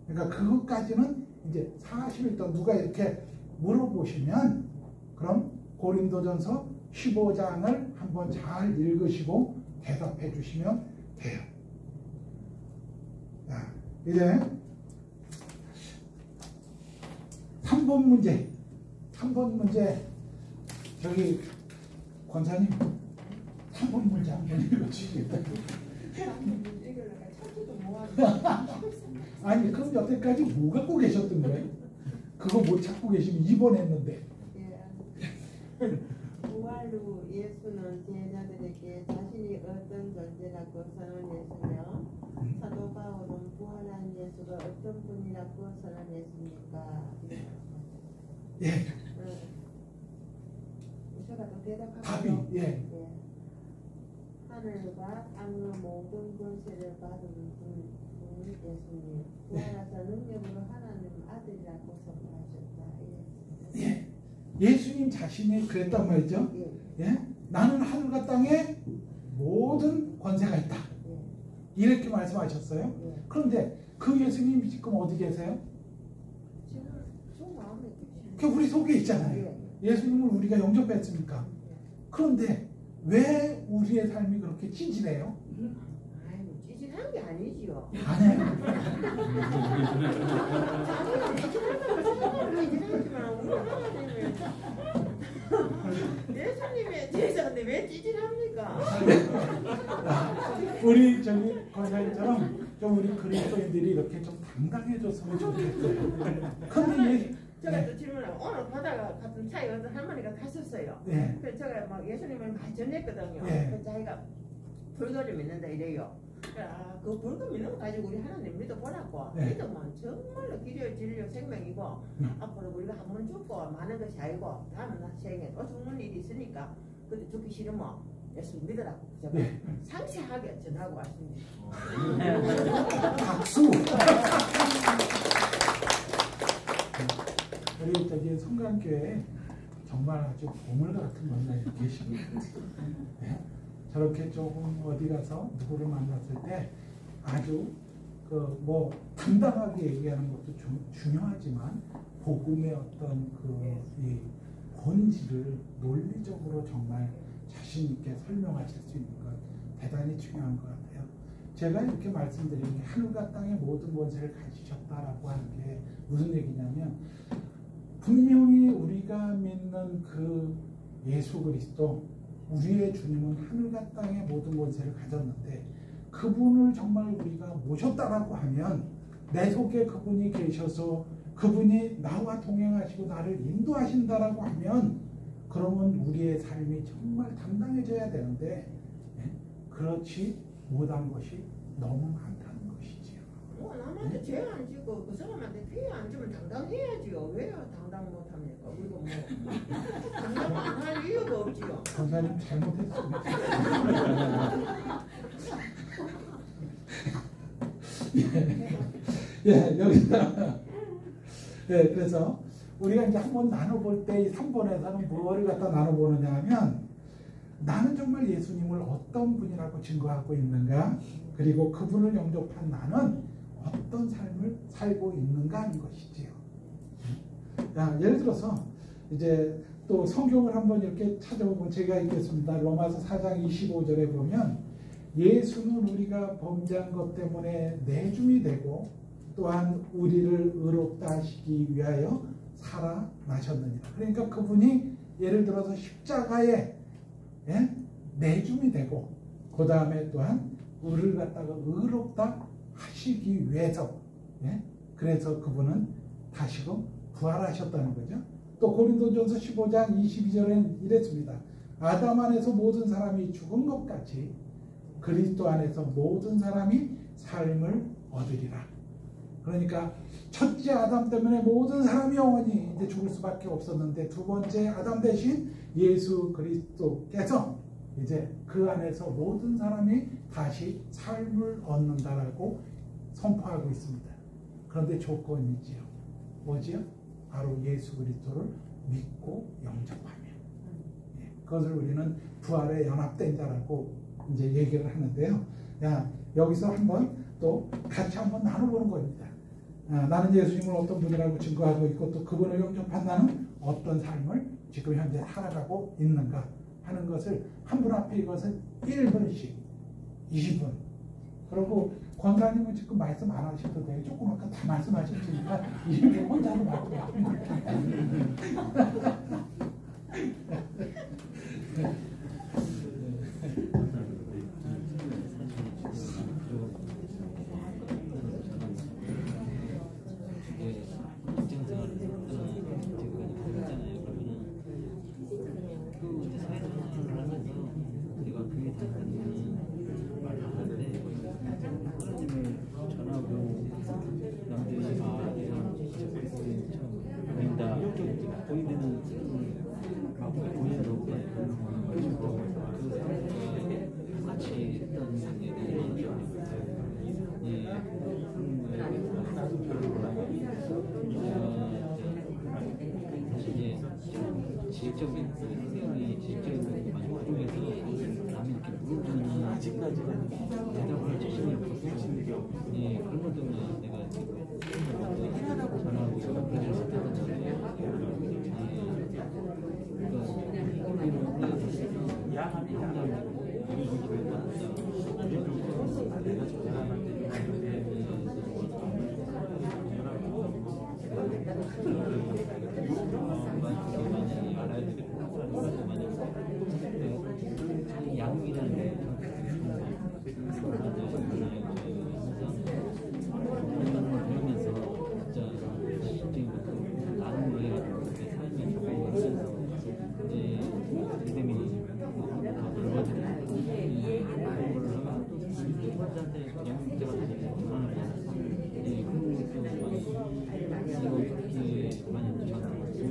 그러니까 그것까지는 이제 40일 동안 누가 이렇게 물어보시면 그럼 고린도전서 15장을 한번 잘 읽으시고 대답해 주시면 돼요. 자, 이제 3번 문제. 3번 문제. 저기 권사님 3번 문제 한번 읽어주시겠다. 아니 그럼 여태까지 뭐 갖고 계셨던 거예요? 그거 못 찾고 계시면 2번 했는데. 부활로 예수는 제자들에게 자신이 어떤 존재라고 선언했으며 사도 바울은 부활한 예수가 어떤 분이라고 선언했습니까? 예. 제가 또 대답할게요. 답이 예. 하늘과 땅의 모든 권세를 받은 분 예수님, 부활하사 능력으로 하나님 아들이라고 선포하셨다. 예. 예수님 자신이 그랬단 말이죠. 예? 나는 하늘과 땅에 모든 권세가 있다. 이렇게 말씀하셨어요. 그런데 그 예수님이 지금 어디 계세요? 지금 속 마음에 계시죠. 그 우리 속에 있잖아요. 예수님을 우리가 영접했으니까. 그런데 왜 우리의 삶이 그렇게 찌질해요? 아이고 찌질한 게 아니지요. 아니에요. 자기가 찌질하다고 생각하면 찌질하지만 우리 하나님은 예수님의 제자인데 왜 찌질합니까? 우리 저기 권사님처럼 좀 우리 그리스도인들이 이렇게 좀 당당해졌으면 좋겠어요. 근데 제가 또 질문을 오늘 바다가 같은 차에 어떤 할머니가 타셨어요. 네. 그래서 제가 막 예수님을 많이 전했거든요. 네. 그래서 자기가 불교를 믿는다 이래요. 그 불교 믿는 거 가지고 우리 하나님 믿어보라고. 네. 믿으면 정말로 길이요 진리요 생명이고 앞으로 우리가 한 번 죽고 많은 것이 아니고 다음 생에 또 죽는 일이 있으니까 그때 죽기 싫으면 예수 믿으라고 제가 네. 상세하게 전하고 왔습니다. 박수. 우리 저기 성강교회 정말 아주 보물 같은 원장이 계시거든요. 네? 저렇게 조금 어디 가서 누구를 만났을 때 아주 그 뭐 당당하게 얘기하는 것도 중요하지만 복음의 어떤 그 이 본질을 논리적으로 정말 자신 있게 설명하실 수 있는 것 대단히 중요한 것 같아요. 제가 이렇게 말씀드리는 게 하늘과 땅의 모든 권세를 가지셨다라고 하는 게 무슨 얘기냐면 분명히 우리가 믿는 그 예수 그리스도 우리의 주님은 하늘과 땅의 모든 권세를 가졌는데 그분을 정말 우리가 모셨다라고 하면 내 속에 그분이 계셔서 그분이 나와 동행하시고 나를 인도하신다라고 하면 그러면 우리의 삶이 정말 당당해져야 되는데 그렇지 못한 것이 너무 많다는 것이지요. 남한테 죄 안 지고 그 사람한테 피해 안 주면 당당해야지요. 왜요 당당 못합니까? 우리가 뭐 당당할 이유가 없지요. 권사님 잘못했습니다. 여기서 그래서 우리가 이제 한번 나눠볼 때 이 3번에서는 뭐를 갖다 나눠보느냐 하면 나는 정말 예수님을 어떤 분이라고 증거하고 있는가 그리고 그분을 영접한 나는 어떤 삶을 살고 있는가 하는 것이지요. 예를 들어서 이제 또 성경을 한번 이렇게 찾아보면 제가 읽겠습니다. 로마서 4장 25절에 보면 예수는 우리가 범죄한 것 때문에 내줌이 되고 또한 우리를 의롭다 하시기 위하여 살아나셨느니라. 그러니까 그분이 예를 들어서 십자가에 내줌이 되고 그 다음에 또한 우리를 갖다가 의롭다 하시기 위해서 그래서 그분은 다시금 부활하셨다는 거죠. 또 고린도전서 15장 22절에는 이랬습니다. 아담 안에서 모든 사람이 죽은 것 같이 그리스도 안에서 모든 사람이 삶을 얻으리라. 그러니까 첫째 아담 때문에 모든 사람이 영원히 이제 죽을 수밖에 없었는데 두 번째 아담 대신 예수 그리스도께서 이제 그 안에서 모든 사람이 다시 삶을 얻는다라고 선포하고 있습니다. 그런데 조건이 있지요. 뭐지요? 바로 예수 그리스도를 믿고 영접하면. 그것을 우리는 부활에 연합된 자라고 이제 얘기를 하는데요. 여기서 한번 또 같이 한번 나눠보는 겁니다. 나는 예수님을 어떤 분이라고 증거하고 있고 또 그분을 영접한 나는 어떤 삶을 지금 현재 살아가고 있는가 하는 것을 한 분 앞에 이것을 1분씩 20분. 그리고 권사님은 지금 말씀 안 하셔도 돼요. 조금 아까 다 말씀하셨으니까 20분 혼자로 말씀하시면 지적인 선생님이 지적인 것도 많이 활용해서 남이 이렇게 물어주는 아직까지는 대답을 자신이 없었어. 그런 것 때문에 내가 전화하고 연락을 했었던 건데 양육이라는 게 그러면서 진짜 나는 왜 삶이 바뀌면서 이제 믿음이 더 넓어지는 그런 걸 하면 또 혼자한테 양육 때가 되게 불안하고 그런 것도 많이 저한테 도움이 되는 거예요.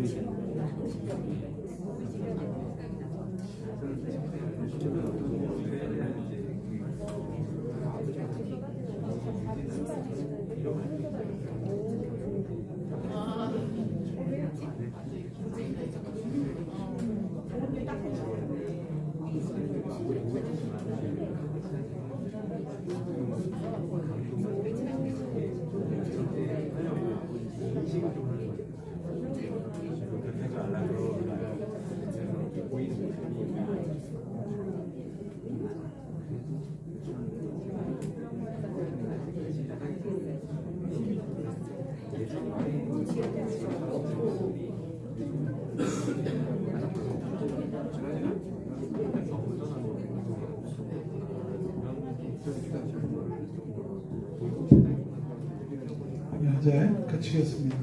이제 그치겠습니다.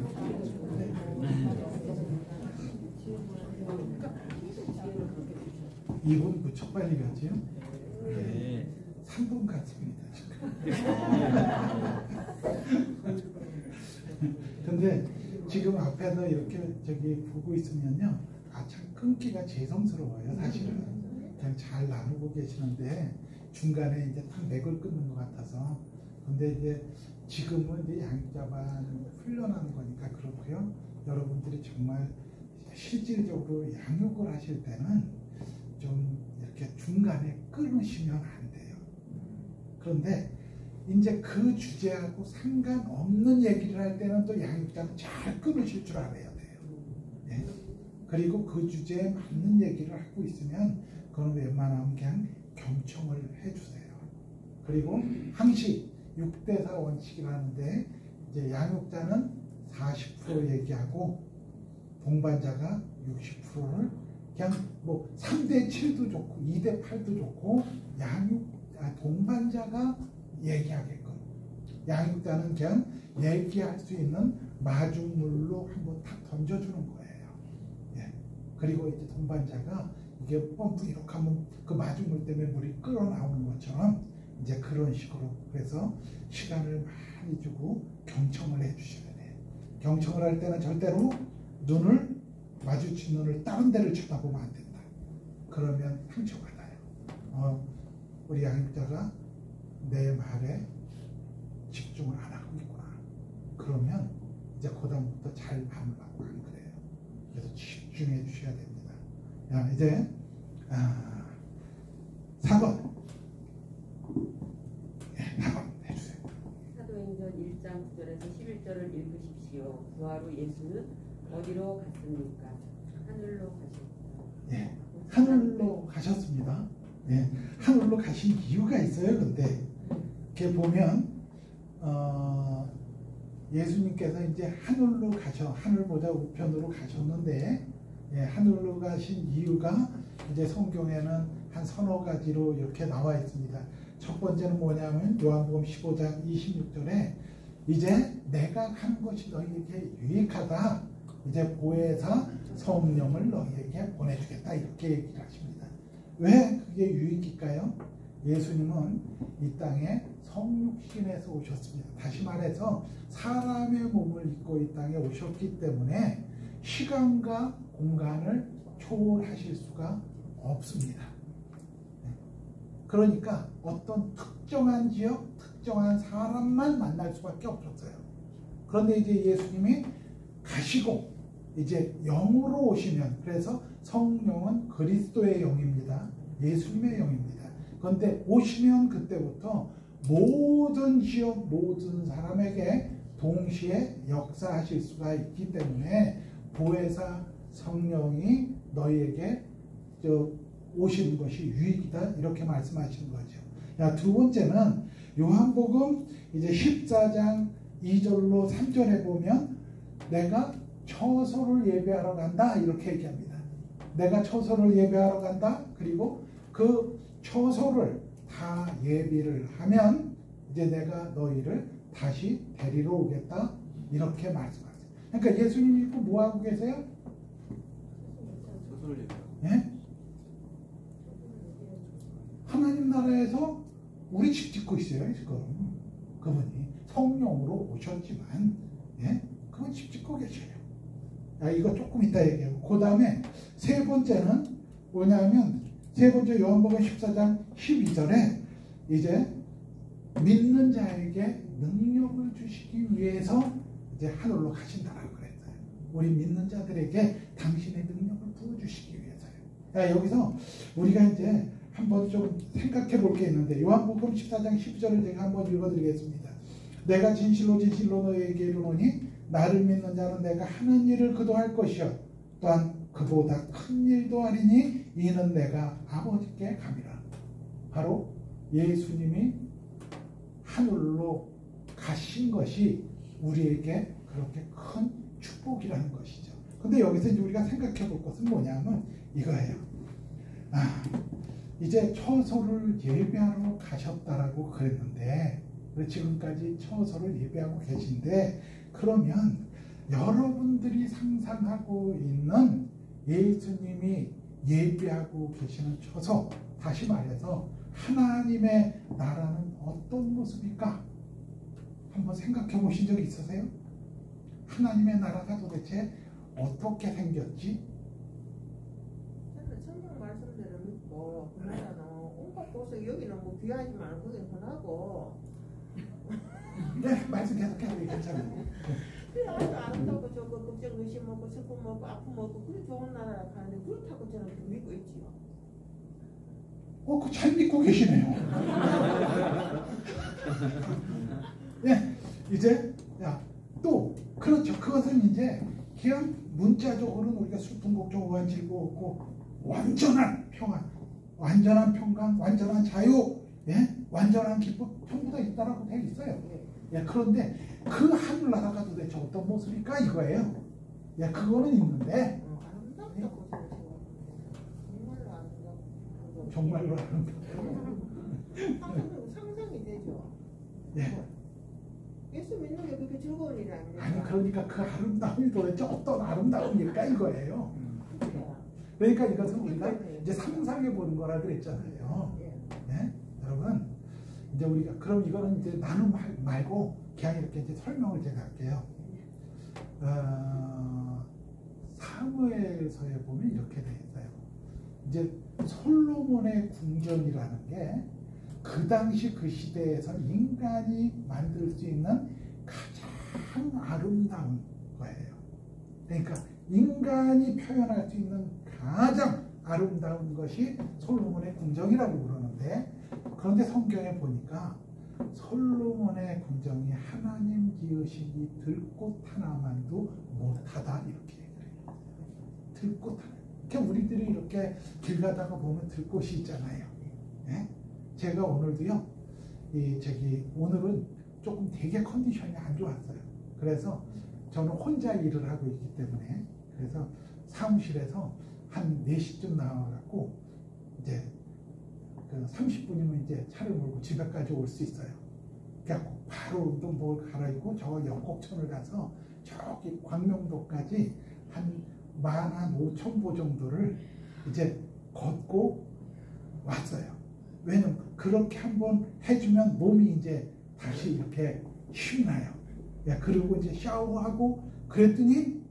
이분 무척 빨리 가지요? 네. 3분 같습니다. 근데 지금 앞에서 이렇게 보고 있으면요, 참 끊기가 죄송스러워요, 사실은. 그냥 잘 나누고 계시는데 중간에 이제 딱 맥을 끊는 것 같아서. 근데 이제 지금은 이제 양육자반 훈련하는 거니까 그렇고요. 여러분들이 정말 실질적으로 양육을 하실 때는 좀 이렇게 중간에 끊으시면 안 돼요. 그런데 이제 그 주제하고 상관없는 얘기를 할 때는 또 양육자는 잘 끊으실 줄 알아야 돼요. 그리고 그 주제에 맞는 얘기를 하고 있으면 그건 웬만하면 그냥 경청을 해주세요. 그리고 항시 6대4 원칙이라는데 이제 양육자는 40% 얘기하고 동반자가 60%를 그냥 뭐 3대7도 좋고 2대8도 좋고 동반자가 얘기하게끔 양육자는 그냥 얘기할 수 있는 마중물로 한번 탁 던져주는 거예요. 예. 그리고 이제 동반자가 이게 펌프 이렇게 하면 그 마중물 때문에 물이 끓어나오는 것처럼 이제 그런 식으로 그래서 시간을 많이 주고 경청을 해주셔야 돼요. 경청을 할 때는 절대로 눈을 마주친 눈을 다른 데를 쳐다보면 안 된다. 그러면 상처받아요. 우리 양육자가 내 말에 집중을 안 하고 있구나. 그러면 이제 그다음부터 잘 마음을 받고 안 그래요. 그래서 집중해 주셔야 됩니다. 야, 이제 4번. 네, 4번 해주세요. 사도행전 1장 9절에서 11절을 읽으십시오. 부활 후 예수는 어디로 갔습니까? 하늘로 가셨다. 예, 하늘로 가셨습니다. 예, 하늘로 가신 이유가 있어요. 근데 이렇게 보면 예수님께서 이제 하늘로 하늘보다 우편으로 가셨는데 예, 하늘로 가신 이유가 이제 성경에는 한 서너 가지로 이렇게 나와 있습니다. 첫 번째는 뭐냐면 요한복음 15장 26절에 이제 내가 하는 것이 너희에게 유익하다. 이제 보혜사 성령을 너희에게 보내주겠다. 이렇게 얘기를 하십니다. 왜 그게 유익일까요? 예수님은 이 땅에 성육신에서 오셨습니다. 다시 말해서 사람의 몸을 입고 이 땅에 오셨기 때문에 시간과 공간을 초월하실 수가 없습니다. 그러니까 어떤 특정한 지역, 특정한 사람만 만날 수밖에 없었어요. 그런데 이제 예수님이 가시고 이제 영으로 오시면 그래서 성령은 그리스도의 영입니다. 예수님의 영입니다. 그런데 오시면 그때부터 모든 지역, 모든 사람에게 동시에 역사하실 수가 있기 때문에 보혜사 성령이 너희에게 오시는 것이 유익이다 이렇게 말씀하시는 거죠. 야, 두 번째는 요한복음 이제 14장 2절로 3절에 보면 내가 처소를 예배하러 간다 이렇게 얘기합니다. 내가 처소를 예배하러 간다. 그리고 그 처소를 다 예비를 하면 이제 내가 너희를 다시 데리러 오겠다 이렇게 말씀하세요. 그러니까 예수님이 있고 뭐 하고 계세요? 소설을 얘기하고. 예? 하나님 나라에서 우리 집 짓고 있어요. 지금 그분이 성령으로 오셨지만 예? 그분 집 짓고 계셔요. 야, 이거 조금 이따 얘기하고 그 다음에 세 번째는 뭐냐면 세 번째 요한복음 14장 12절에 이제 믿는 자에게 능력을 주시기 위해서 이제 하늘로 가신다라고 그랬어요. 우리 믿는 자들에게 당신의 능력을 부어주시기 위해서요. 야, 여기서 우리가 이제 한번 좀 생각해 볼 게 있는데 요한복음 14장 12절을 제가 한번 읽어드리겠습니다. 내가 진실로 진실로 너희에게 이르노니 나를 믿는 자는 내가 하는 일을 그도 할 것이요 또한 그보다 큰 일도 하리니 이는 내가 아버지께 감이라. 바로 예수님이 하늘로 가신 것이 우리에게 그렇게 큰 축복이라는 것이죠. 근데 여기서 이제 우리가 생각해 볼 것은 뭐냐면 이거예요. 이제 처소를 예배하러 가셨다라고 그랬는데 지금까지 처소를 예배하고 계신데 그러면 여러분들이 상상하고 있는 예수님이 예배하고 계시는 처소, 다시 말해서 하나님의 나라는 어떤 모습일까? 한번 생각해 보신 적 있으세요? 하나님의 나라가 도대체 어떻게 생겼지? 성경 말씀대로 믿고 그 나라는 온갖 곳에 여기는 뭐 귀하지만 거기는 흔하고 네, 말씀 계속해도 괜찮아요. 그래 아주 아름답고 저거 걱정 의심 먹고 슬픔 먹고 아픔 먹고 그래 좋은 나라라 하는데 그렇다고 저는 믿고 있지요. 그거 잘 믿고 계시네요. 네, 이제 또 그렇죠. 그것은 이제 그냥 문자적으로는 우리가 슬픈 걱정과 즐거웠고 완전한 평안, 완전한 평강, 완전한 자유, 예? 완전한 기쁨 전부 다 있다라고 되어 있어요. 예, 그런데 그 하늘나라가 도대체 어떤 모습일까 이거예요. 예, 그거는 있는데 아름답다고 정말로 아름답고 정말로 아름답고 상상이 되죠. 예. 예수 믿는 게 그렇게 즐거운 일이 아니에요. 아니 그러니까 그 아름다움이 도대체 어떤 아름다움일까 이거예요. 그러니까 이것은 우리가 이제 상상해 보는 거라 그랬잖아요. 네? 여러분 이제 우리가 그럼 이거는 이제 나눔 말고 그냥 이렇게 이제 설명을 제가 할게요. 사무엘서에 보면 이렇게 돼 있어요. 이제 솔로몬의 궁전이라는 게 그 당시 그 시대에서 인간이 만들 수 있는 가장 아름다운 거예요. 그러니까 인간이 표현할 수 있는 가장 아름다운 것이 솔로몬의 궁정이라고 그러는데, 그런데 성경에 보니까 솔로몬의 궁정이 하나님 지으신 이 들꽃 하나만도 못하다 이렇게 얘기해요. 들꽃 하나. 그러니까 우리들이 이렇게 길 가다가 보면 들꽃이 있잖아요. 예? 제가 오늘도요, 오늘은 조금 되게 컨디션이 안 좋았어요. 그래서 저는 혼자 일을 하고 있기 때문에, 그래서 사무실에서 한 4시쯤 나와갖고, 이제 그 30분이면 이제 차를 몰고 집에까지 올 수 있어요. 그래갖고 바로 운동복을 갈아입고 저 영곡천을 가서 저기 광명도까지 한 15,000보 정도를 이제 걷고 왔어요. 왜냐면 그렇게 한번 해주면 몸이 이제 다시 이렇게 신나요. 야, 그리고 이제 샤워하고 그랬더니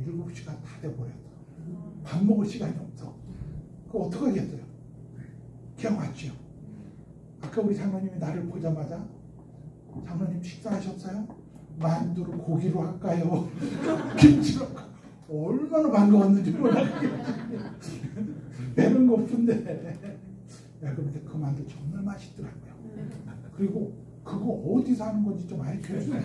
7시가 다 돼버렸어. 밥 먹을 시간이 없어. 그거 어떡하겠어요? 그냥 왔죠. 아까 우리 장로님이 나를 보자마자 장로님 식사하셨어요? 만두를 고기로 할까요? 김치로 할까요? 얼마나 반가웠는지 몰라. 배는 고픈데. 야, 그런데 그 만두 정말 맛있더라고요. 그리고 그거 어디서 하는 건지 좀 알려주세요.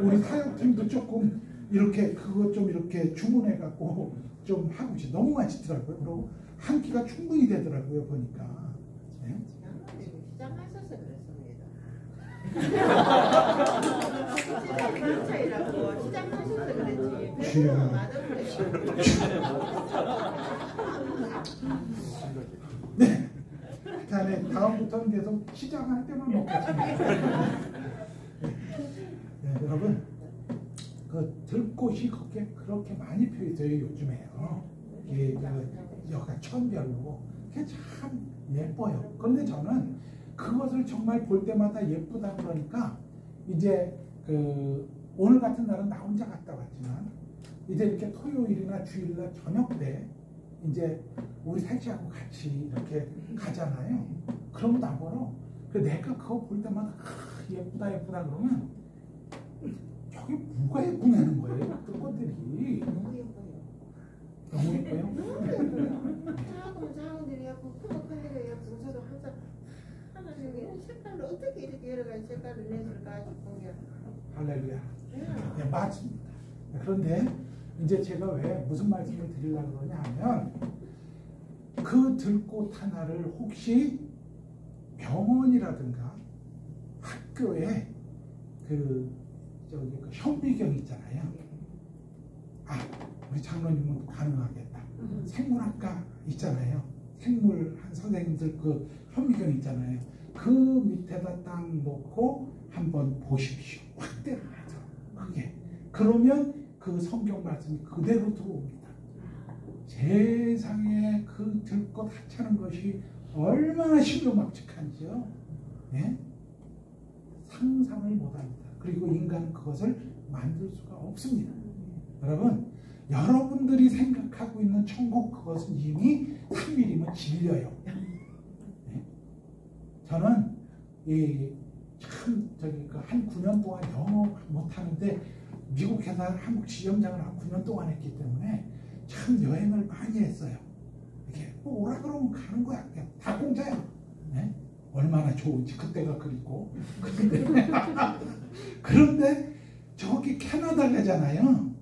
우리 사역팀도 조금 이렇게 그거 좀 이렇게 주문해갖고 좀 하고 있어요. 너무 맛있더라고요. 그리고 한 끼가 충분히 되더라고요, 보니까. 네? 시장하셔서 그랬습니다. 근처이라고 시장하셔서 그랬지. 배는 맛없어요. 네. 자네 다음부터는 계속 시장할 때만 먹겠습니다. 네, 여러분 그 들꽃이 그렇게 많이 펴 있어요 요즘에요. 여기가 천별로 그게 참 예뻐요. 그런데 저는 그것을 정말 볼 때마다 예쁘다 그러니까 이제 그 오늘 같은 날은 나 혼자 갔다 왔지만 이제 이렇게 토요일이나 주일날 저녁 때 이제 우리 살찌하고 같이 이렇게 가잖아요. 그러면 나보러 내가 그거 볼 때마다 예쁘다 예쁘다 그러면 저게 뭐가 예쁘냐는 거예요. 들꽃들이 너무 예뻐요. 너무 예뻐요? 너무 예뻐요. 작은 작은들이 예쁘고 크고 큰 데가 예쁘고 저도 항상 하나님이 색깔로 어떻게 이렇게 여러 가지 색깔을 내줄까 싶은 게. 할렐루야. 네, 맞습니다. 그런데 이제 제가 왜 무슨 말씀을 드리려고 그러냐 하면 그 들꽃 하나를 혹시 병원이라든가 학교에 그 현미경 있잖아요. 아, 우리 장로님은 가능하겠다. 생물학과 있잖아요. 생물 한 선생님들 그 현미경 있잖아요. 그 밑에다 딱 놓고 한번 보십시오. 확대를 해서 그게 그러면 그 성경 말씀이 그대로 들어옵니다. 세상에 그 들꽃 하찮은 것이 얼마나 신경막측한지요. 예? 상상을 못합니다. 그리고 인간은 그것을 만들 수가 없습니다. 여러분, 여러분들이 생각하고 있는 천국 그것은 이미 3일이면 질려요. 예? 저는 참 한 9년 동안 영어 못하는데 미국 회사 한국 지점장을 한 9년 동안 했기 때문에 참 여행을 많이 했어요. 이렇게 오라 그러면 가는 거야. 그냥 다 공짜야. 네? 얼마나 좋은지 그때가 그리고 그런데 저기 캐나다 가잖아요.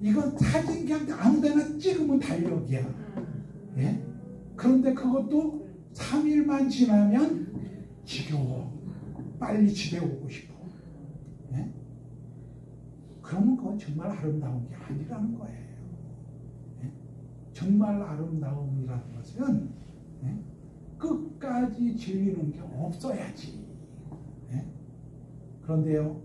이건 사진 그냥 아무데나 찍으면 달력이야. 예? 그런데 그것도 3일만 지나면 지겨워. 빨리 집에 오고 싶어. 예? 그러면 그건 정말 아름다운 게 아니라는 거예요. 예? 정말 아름다움이라는 것은 예? 끝까지 즐기는 게 없어야지. 예? 그런데요,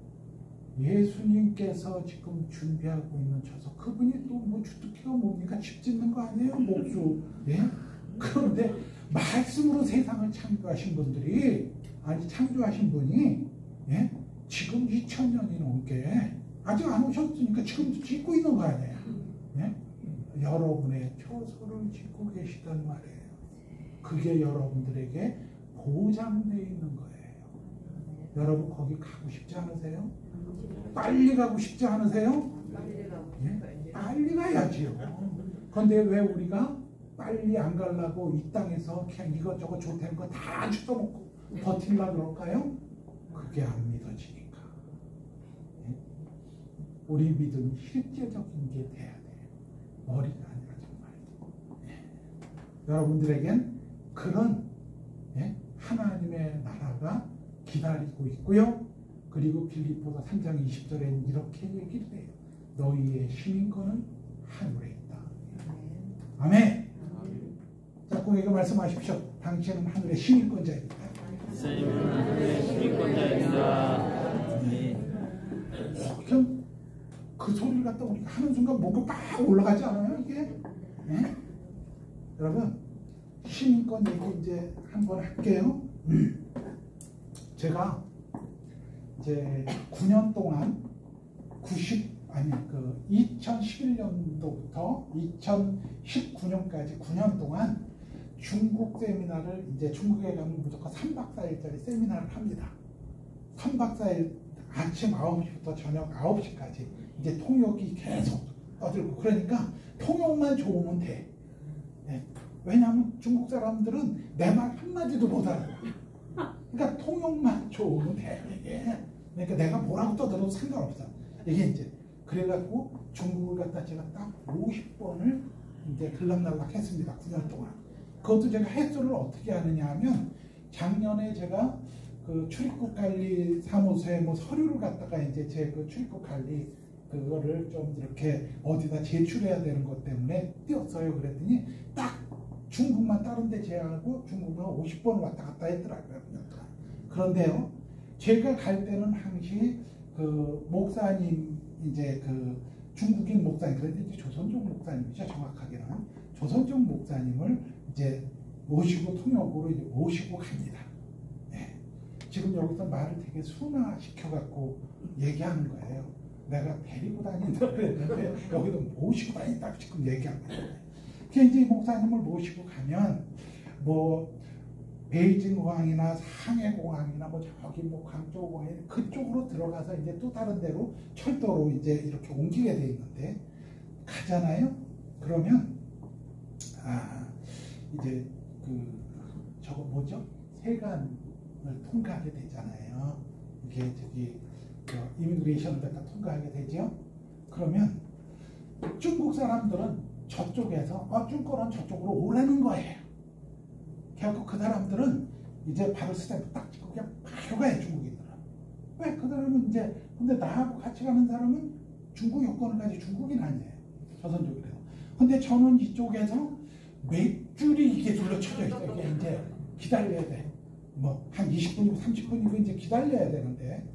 예수님께서 지금 준비하고 있는 처소, 그분이 또 뭐 주특기가 뭡니까? 집 짓는 거 아니에요? 목수. 예? 그런데 말씀으로 세상을 창조하신 분들이, 아니 창조하신 분이 예? 지금 2000년이 넘게 아직 안 오셨으니까 지금도 짓고 있는 거 아니에요? 예? 여러분의 처소를 짓고 계시단 말이에요. 그게 여러분들에게 보장되어 있는 거예요. 여러분 거기 가고 싶지 않으세요? 빨리 가고 싶지 않으세요? 예? 빨리 가야지요. 그런데 왜 우리가 빨리 안 가려고 이 땅에서 그냥 이것저것 좋다는 거 다 주워먹고 버틸라 그럴까요? 그게 안 믿어지니까. 예? 우리 믿음이 실제적인 게 돼야 돼요. 머리가 아니라 정말. 예. 여러분들에겐 그런 예? 하나님의 나라가 기다리고 있고요. 그리고 빌립보서 3장 20절에는 이렇게 얘기를 해요. 너희의 시민권은 하늘에 있다. 아멘. 자, 공에게 말씀하십시오. 당신은 하늘의 시민권자입니다. 선생님은 하늘의 시민권자입니다. 네. 그냥 그 소리를 갖다 우리가 하는 순간 목이 빡 올라가지 않아요? 이게? 네? 여러분, 시민권 얘기 이제 한번 할게요. 제가 이제 9년 동안 2011년도부터 2019년까지 9년 동안 중국 세미나를, 이제 중국에 가면 무조건 3박 4일짜리 세미나를 합니다. 3박 4일 아침 9시부터 저녁 9시까지 이제 통역이 계속 떠들고, 그러니까 통역만 좋으면 돼. 네. 왜냐하면 중국 사람들은 내 말 한마디도 못 알아요. 그러니까 통역만 좋으면 돼. 이게. 그러니까 내가 뭐라고 떠들어도 상관없어. 이게 이제 그래가지고 중국을 갖다 제가 딱 50번을 이제 들락날락 했습니다. 9년 동안. 그것도 제가 횟수를 어떻게 하느냐 하면, 작년에 제가 그 출입국 관리 사무소에 뭐 서류를 갖다가 이제 제 그 출입국 관리 그거를 좀 이렇게 어디다 제출해야 되는 것 때문에 띄었어요. 그랬더니 딱 중국만 다른 데 제외하고 중국만 50번 왔다 갔다 했더라고요. 그런데요, 제가 갈 때는 항시 그 목사님, 이제 그 중국인 목사님, 그런데 이제 조선족 목사님이죠. 정확하게는 조선족 목사님을 이제 모시고 통역으로 이제 모시고 갑니다. 네. 지금 여기서 말을 되게 순화시켜갖고 얘기하는 거예요. 내가 데리고 다닌다고 그랬는데 여기도 모시고 다닌다고 지금 얘기하는 거예요. 그래서 이제 목사님을 모시고 가면 뭐 베이징 공항이나 상해 공항이나 뭐 저기 뭐 광저우 공항 그쪽으로 들어가서 이제 또 다른 데로 철도로 이제 이렇게 옮기게 돼 있는데, 가잖아요. 그러면 이제 그 저거 뭐죠? 세관을 통과하게 되잖아요. 이게 저기 이미그레이션을 갖다 통과하게 되죠. 그러면 중국 사람들은 저쪽에서 중국은 저쪽으로 오라는 거예요. 그래서 그 사람들은 이제 바로 스탬프 딱 찍고 그냥 바로 가요. 중국인들은. 왜? 그 사람은 이제, 근데 나하고 같이 가는 사람은 중국 여권을 가지고 중국인 아니에요. 조선족이래요. 근데 저는 이쪽에서 몇 줄이 이게 둘러쳐져 있어요. 이게 이제 기다려야 돼. 뭐 한 20분이고 30분이고 이제 기다려야 되는데,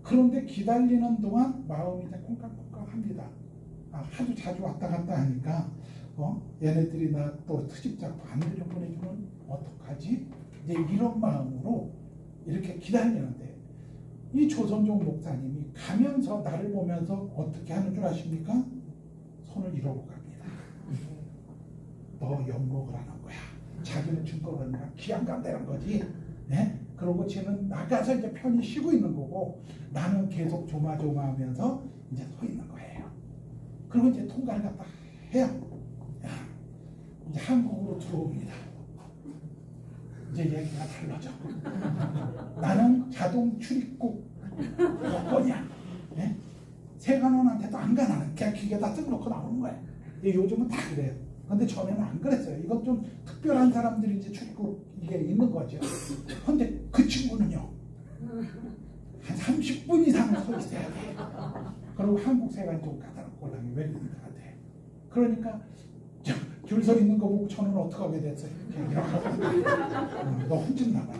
그런데 기다리는 동안 마음이 이제 콩깍콩깍 합니다. 하도 자주 왔다 갔다 하니까 얘네들이 나 또 특집 작품 안 들여보내주면 어떡하지? 이제 이런 마음으로 이렇게 기다리는데, 이 조선족 목사님이 가면서 나를 보면서 어떻게 하는 줄 아십니까? 손을 이러고 갑니다. 너 연목을 하는 거야. 자기는 증거가 아니라 기양감대는 거지. 네? 그러고 쟤는 나가서 이제 편히 쉬고 있는 거고, 나는 계속 조마조마하면서 이제 서 있는 거예요. 그리고 이제 통과를 갖다 해요. 이제 한국으로 들어옵니다. 이제 얘기가 달라져. 나는 자동 출입국 여권이야. 네? 세관원한테도 안 가나는 그냥 기계다 뜯어놓고 나오는 거야. 요즘은 다 그래요. 근데 전에는 안 그랬어요. 이건 좀 특별한 사람들이 이제 출국 이게 있는 거죠. 근데 그 친구는요, 한 30분 이상 서 있어야 돼. 그리고 한국 세관 좀 까다롭고 나면 웰링가 돼. 그러니까 줄 서 있는 거 보고 저는 어떡하게 됐어요. 너 혼쭐나 봐.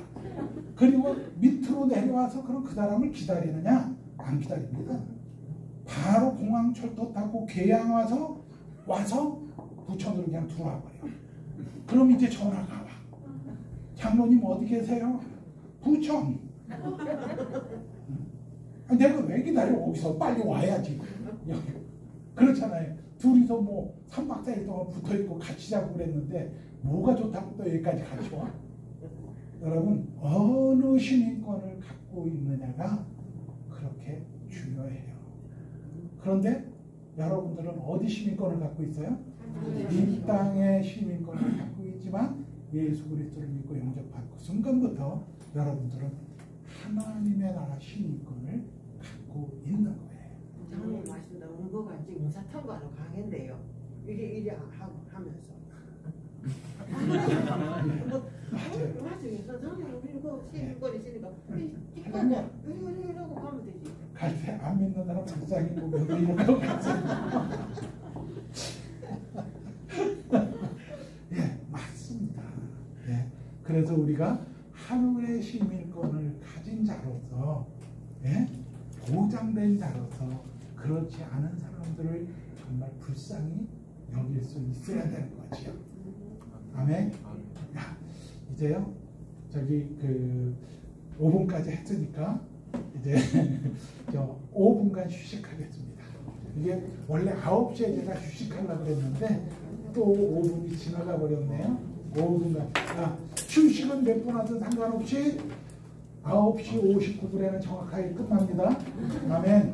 그리고 밑으로 내려와서 그럼 그 사람을 기다리느냐? 안 기다립니다. 바로 공항철도 타고 계양 와서 부천으로 그냥 들어와 버려. 그럼 이제 전화가 와. 장로님 어디 계세요? 부천. 내가 왜 기다려? 거기서 빨리 와야지. 그렇잖아요. 둘이서 뭐 3박 4일 동안 붙어있고 같이 자고 그랬는데 뭐가 좋다고 또 여기까지 같이 와? 여러분, 어느 시민권을 갖고 있느냐가 그렇게 중요해요. 그런데 여러분들은 어디 시민권을 갖고 있어요? 이 땅의 시민권을 갖고 있지만 예수 그리스도를 믿고 영접받고 순간부터 여러분들은 하나님의 나라 시민권을 갖고 있는 거예요. 장로님 말씀도 은거가 지금 인사탐구하러 강했네요. 이리 하면서. 맞아요. 장로님 우리 이거 시민권 있으니까 이거 가면 되지. 갈 때 안 믿는 사람 불쌍히 보면 이럴 것 같아요. 예, 맞습니다. 예, 그래서 우리가 하루의 시민권을 가진 자로서, 예, 보장된 자로서 그렇지 않은 사람들을 정말 불쌍히 여길 수 있어야 되는 거지요. 아멘. 야, 이제요, 저기 5분까지 했으니까 이제 저 5분간 휴식하겠습니다. 이게 원래 9시에 제가 휴식하려고 그랬는데 또 5분이 지나가 버렸네요. 5분간. 휴식은 몇 분 하든 상관없이 9시 59분에는 정확하게 끝납니다. 아멘.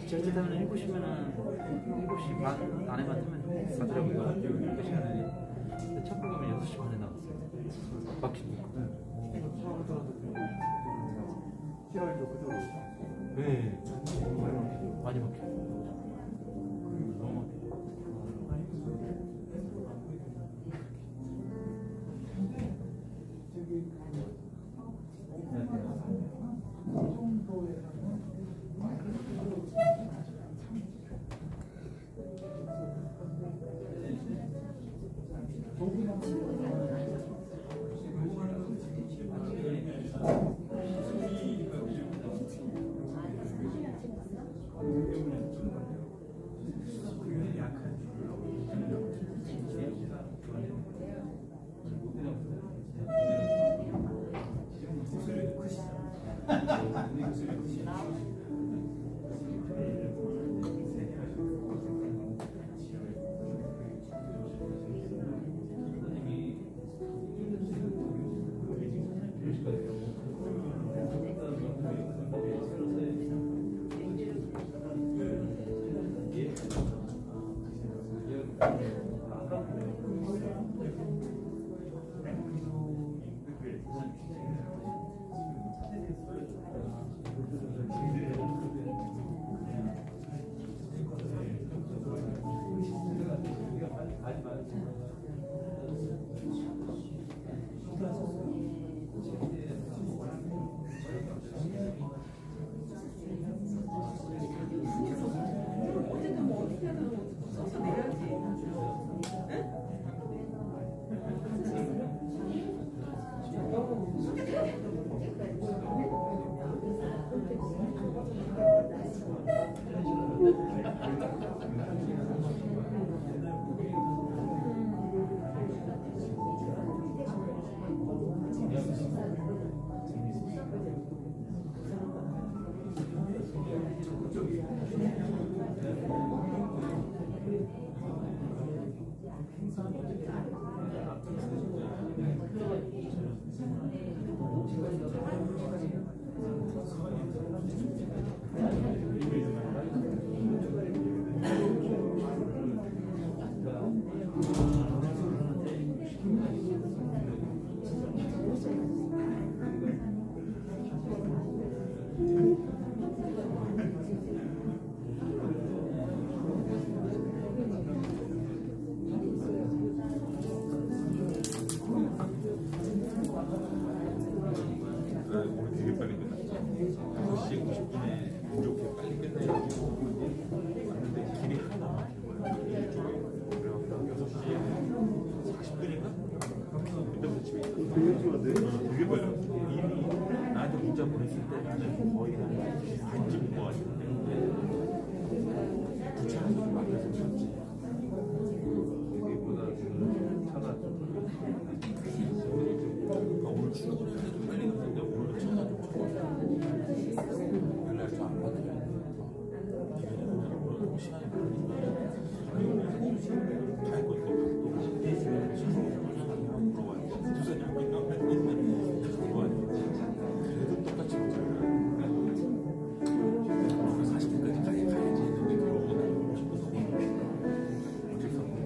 지하철 타면 7시면은 7시 반 안에만 타면 가더라고요. 그 시간에. 근데 차 끌고 가면 6시 반에 나갔어요. 막히고. 네. 많이 막혀요. 너무 막혀요. 있을 때 나는 거의 한 집인 것 같은데 부채를 맡겨서 쳤지. 여기보다 차가 좀 오늘 출근했는데 좀 빨리 갔는데 오늘은 차가 좀 적어서 연락이 좀 안 받아요. 오늘 시간이 걸리니까 다 있고 또 물어봐요. 무슨 양인가? 그래도 똑같이 오잖아요. 40분까지 가야지 했는데 그러고 나면 싶어서 어쩔 수 없네.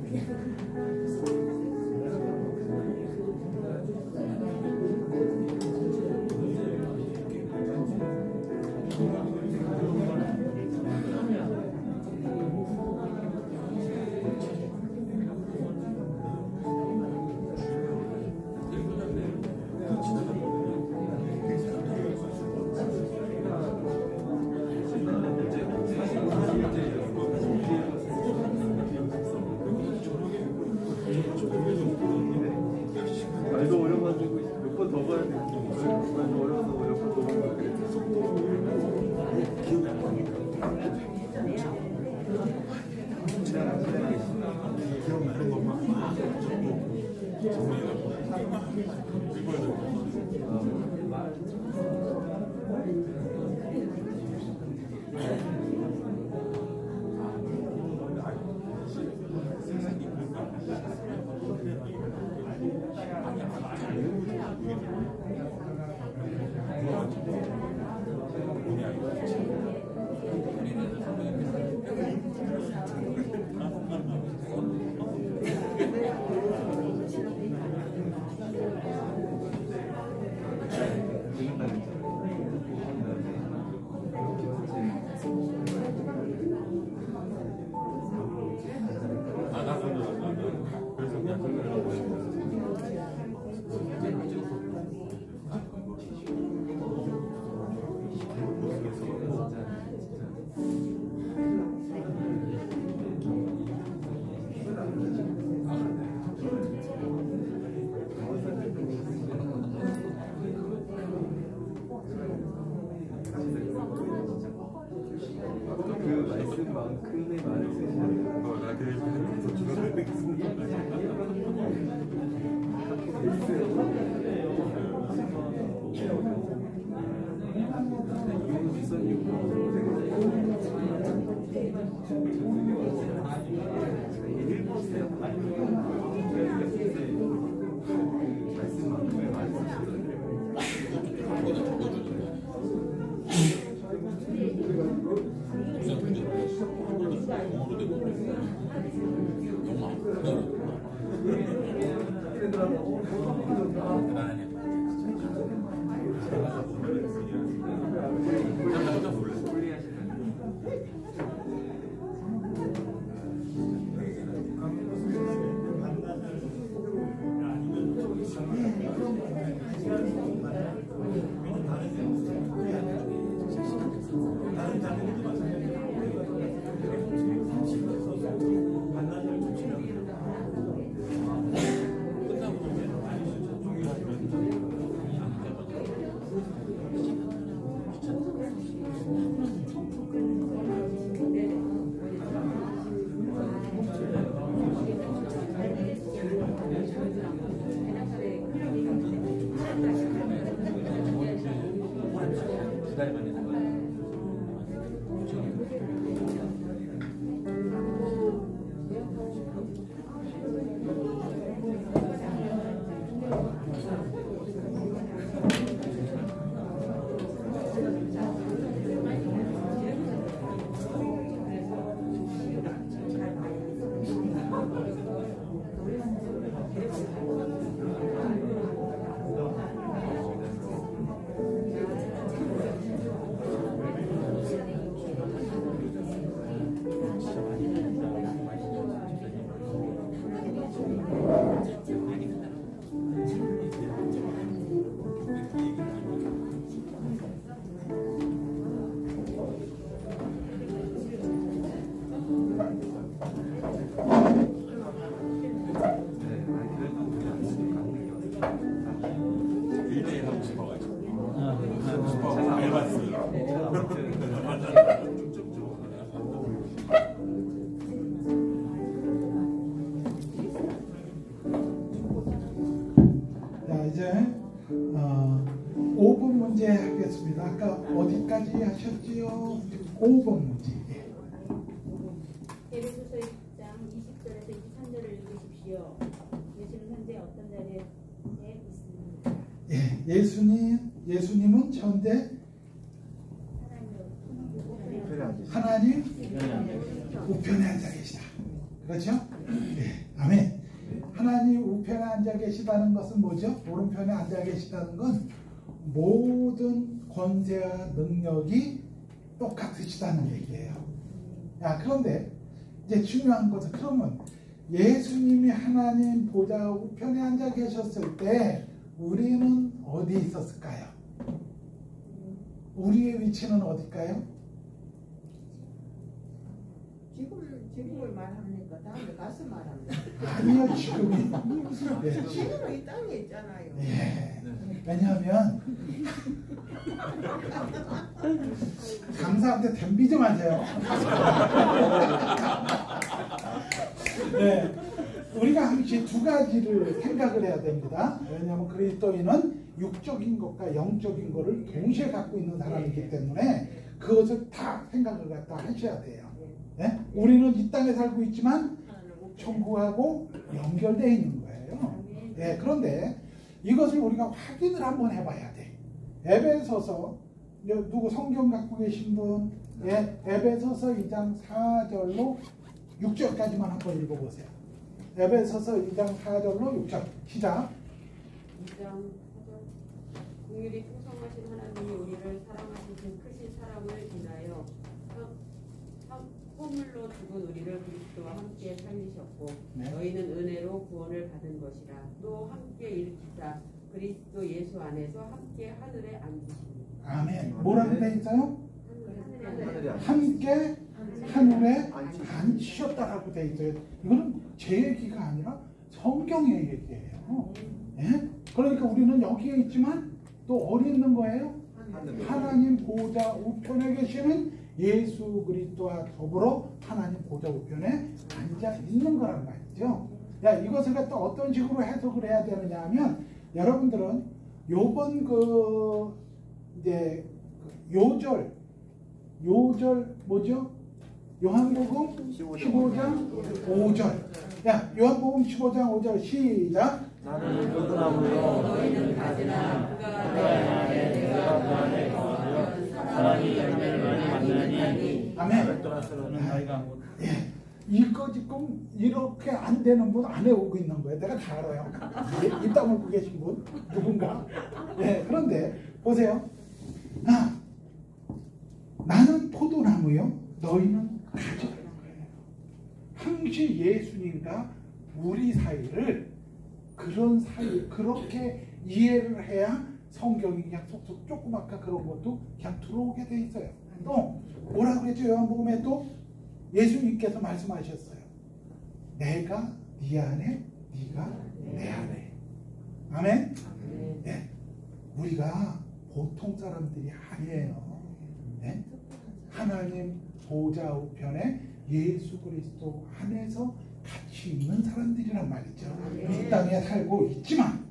말도 어려가지고 몇 번 더 봐야 돼. 말도 어려워서 몇 번 더 봐야 돼. 기억이 안 나니까. 기억나는 것만 막 정리해갖고 그 말씀만큼의 말을 쓰시는 거. 나 그래서 기가 막히겠습니다. 말씀만큼의 말을 쓰시는 이제 5번 문제 하겠습니다. 아까 어디까지 하셨지요? 5번 문제. 에베소서 1장 20절에서 23절을 읽으십시오. 예수는 현재 어떤 자리에 있습니까? 예수님은 현재 하나님 우편에 앉아 계시다. 그렇죠? 아멘. 하나님 우편에 앉아 계시다는 것은 뭐죠? 오른편에 앉아 계시다는 건 모든 권세와 능력이 똑같으시다는 얘기예요. 그런데 이제 중요한 것은 그러면 예수님이 하나님 보좌 우편에 앉아 계셨을 때 우리는 어디 있었을까요? 우리의 위치는 어딜까요? 지금을 말합니까? 다음에 가서 말합니까? 아니요, 지금이. 지금은 이 땅에 있잖아요. 왜냐하면 강사한테 덤비지 마세요. 우리가 항상 두 가지를 생각을 해야 됩니다. 왜냐하면 그리스도인은 육적인 것과 영적인 것을 동시에 갖고 있는 사람이기 때문에 그것을 다 생각을 갖다 하셔야 돼요. 우리는 이 땅에 살고 있지만 천국하고 연결되어 있는 거예요. 그런데 이것을 우리가 확인을 한번 해봐야 돼. 에베소서, 누구 성경 갖고 계신 분? 에베소서 2장 4절로 6절까지만 한번 읽어보세요. 에베소서 2장 4절로 6절 시작. 2장 4절 긍휼이 풍성하신 하나님이 우리를 사랑하신 크신 사랑을 인하여 허물로 죽은 우리를 그리스도와 함께 살리셨고 너희는 은혜로 구원을 받은 것이라. 또 함께 일으키사 그리스도 예수 안에서 함께 하늘에 앉으시니. 아멘. 뭐라고 되어 있어요? 함께 하늘에 앉으셨다라고 되어 있어요. 이거는 제 얘기가 아니라 성경의 얘기예요. 그러니까 우리는 여기에 있지만 또 어디 있는 거예요? 하나님 보좌 우편에 계시는 예수 그리스도와 더불어 하나님 보좌 우편에 앉아 있는 거란 말이죠. 이것을 갖다 어떤 식으로 해석을 해야 되느냐 하면 여러분들은 요번 이제 요절 뭐죠? 요한복음 15장 5절. 요한복음 15장 5절 시작. 나는 포도나무요 너희는 가지나 그가 내 안에 내가 그 안에 거하며 사람이 열매를 많이 만나니. 아멘. 이거 지금 이렇게 안 되는 분 안 해오고 있는 거예요. 내가 다 알아요. 입 다물고 계신 분 누군가. 그런데 보세요. 나는 포도나무요 너희는 가지라는 거예요. 항시 예수님과 우리 사이를 그런 사이 그렇게 이해를 해야 성경이 그냥 속속 조금 아까 그런 것도 그냥 들어오게 돼 있어요. 또 뭐라고 그랬죠? 요한복음에 또 예수님께서 말씀하셨어요. 내가 네 안에 네가 내 안에. 아멘. 우리가 보통 사람들이 아니에요. 하나님 보좌 우편에 예수 그리스도 안에서 같이 있는 사람들이란 말이죠. 이 땅에 살고 있지만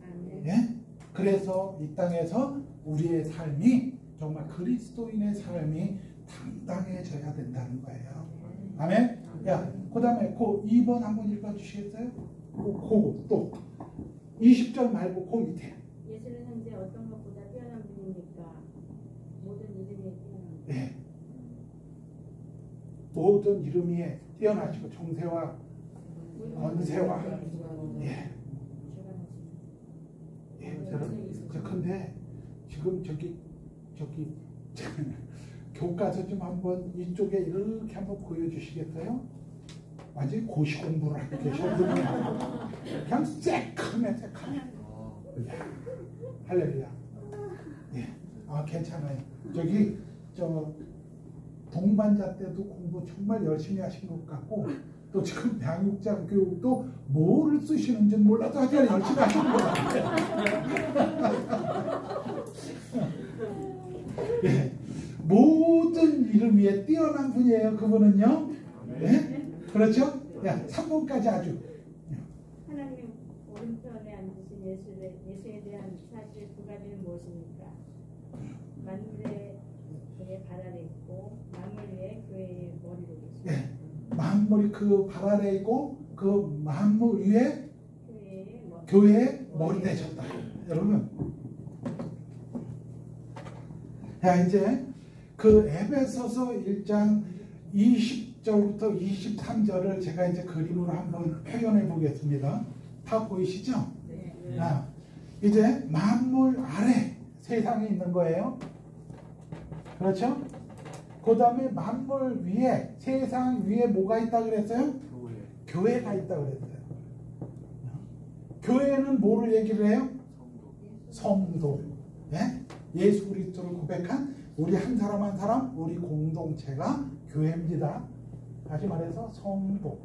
그래서 이 땅에서 우리의 삶이 정말 그리스도인의 삶이 당당해져야 된다는 거예요. 아멘. 그 다음에 그 2번 한번 읽어주시겠어요? 또 20절 말고 그 밑에. 예수는 현재 어떤 것보다 뛰어난 분입니까? 모든 이름에 뛰어난. 모든 이름이 뛰어나시고 정세와 권세와 근데 지금 저기 교과서 좀 한번 이쪽에 이렇게 한번 보여주시겠어요? 완전히 고시 공부를 하고 계셨는데 그냥 새카매 할렐루야. 괜찮아요. 저기 동반자 때도 공부 정말 열심히 하신 것 같고 또 지금 양육자 교육도 뭐를 쓰시는지 몰라도 하여튼 열심히 하시는 것 같아요. 모든 이름 위에 뛰어난 분이에요. 그분은요. 그렇죠? 3번까지 아주. 하나님 오른편에 앉으신 예수에 대한 사실 두 가지는 무엇입니까? 만물의 발 아래 있고 만물 위에 교회의 머리로 계시고. 예, 만물이 그 발 아래 있고 그 만물 위에 교회의 머리 되셨다. 여러분, 자 이제 그 에베소서 1장 20절부터 23절을 제가 이제 그림으로 한번 표현해 보겠습니다. 다 보이시죠? 네. 자, 이제 만물 아래 세상에 있는 거예요. 그렇죠? 그 다음에 만물 위에, 세상 위에 뭐가 있다 그랬어요? 교회가 있다 그랬어요. 교회는 뭐를 얘기를 해요? 성도. 예? 예수 그리스도를 고백한 우리 한 사람 한 사람, 우리 공동체가 교회입니다. 다시 말해서 성도.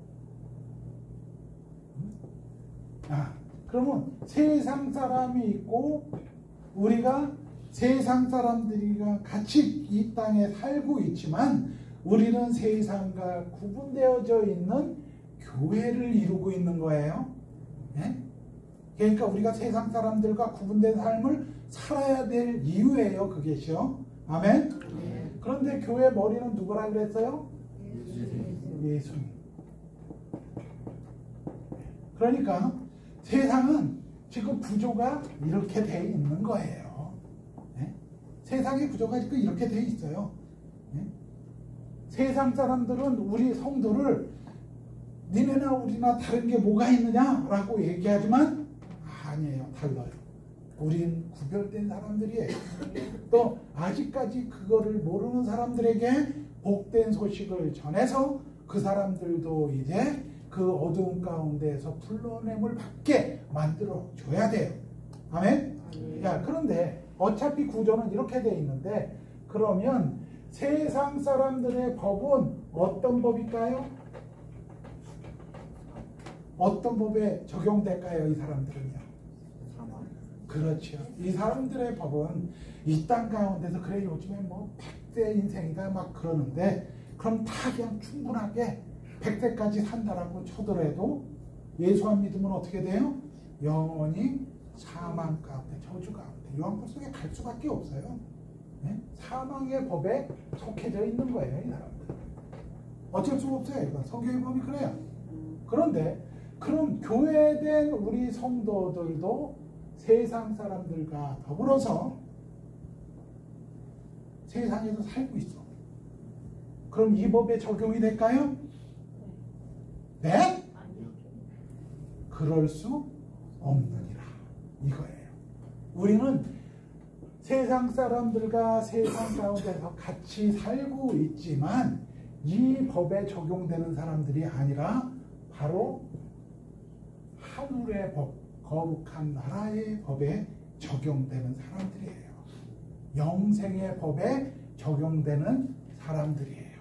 그러면 세상 사람이 있고 우리가 세상 사람들이랑 같이 이 땅에 살고 있지만 우리는 세상과 구분되어져 있는 교회를 이루고 있는 거예요. 예? 그러니까 우리가 세상 사람들과 구분된 삶을 살아야 될 이유예요. 그것이요. 아멘? 그런데 교회 머리는 누구라 그랬어요? 예수님. 그러니까 세상은 지금 구조가 이렇게 돼 있는 거예요. 네? 세상의 구조가 지금 이렇게 돼 있어요. 네? 세상 사람들은 우리 성도를 니네나 우리나 다른 게 뭐가 있느냐라고 얘기하지만 아니에요. 달라요. 우린 구별된 사람들이에요. 또 아직까지 그거를 모르는 사람들에게 복된 소식을 전해서 그 사람들도 이제 그 어두운 가운데에서 불러냄을 받게 만들어 줘야 돼요. 아멘? 야, 그런데 어차피 구조는 이렇게 돼 있는데 그러면 세상 사람들의 법은 어떤 법일까요? 어떤 법에 적용될까요? 이 사람들은요. 그렇죠. 이 사람들의 법은 이 땅 가운데서 그래 요즘에 뭐 100대 인생이다 막 그러는데 그럼 다 그냥 충분하게 100대까지 산다라고 쳐더라도 예수 안 믿으면 어떻게 돼요? 영원히 사망 가운데 저주 가운데 요한복 속에 갈 수밖에 없어요. 네? 사망의 법에 속해져 있는 거예요. 이 사람들. 어쩔 수 없어요. 이건 성경의 법이 그래요. 그런데 그럼 교회된 우리 성도들도 세상 사람들과 더불어서 세상에서 살고 있어. 그럼 이 법에 적용이 될까요? 네? 그럴 수 없느니라. 이거예요. 우리는 세상 사람들과 세상 가운데서 같이 살고 있지만 이 법에 적용되는 사람들이 아니라 바로 하늘의 법, 거룩한 나라의 법에 적용되는 사람들이에요. 영생의 법에 적용되는 사람들이에요.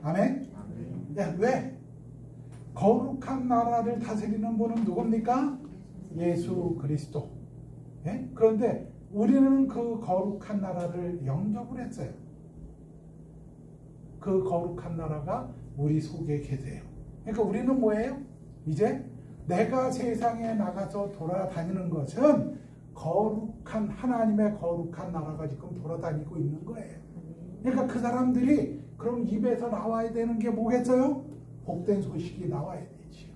아멘? 야, 왜? 거룩한 나라를 다스리는 분은 누굽니까? 예수 그리스도. 예? 그런데 우리는 그 거룩한 나라를 영접을 했어요. 그 거룩한 나라가 우리 속에 계세요. 그러니까 우리는 뭐예요? 이제 내가 세상에 나가서 돌아다니는 것은 거룩한 하나님의 거룩한 나라가 지금 돌아다니고 있는 거예요. 그러니까 그 사람들이 그럼 입에서 나와야 되는 게 뭐겠어요? 복된 소식이 나와야 되지요.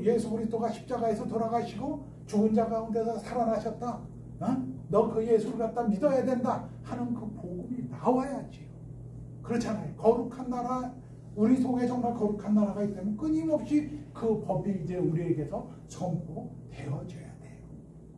예수 그리스도가 십자가에서 돌아가시고 죽은 자 가운데서 살아나셨다. 너 그 예수를 갖다 믿어야 된다 하는 그 복음이 나와야지요. 그렇잖아요. 거룩한 나라, 우리 속에 정말 거룩한 나라가 있다면 끊임없이 그 법이 이제 우리에게서 선포되어져야 돼요.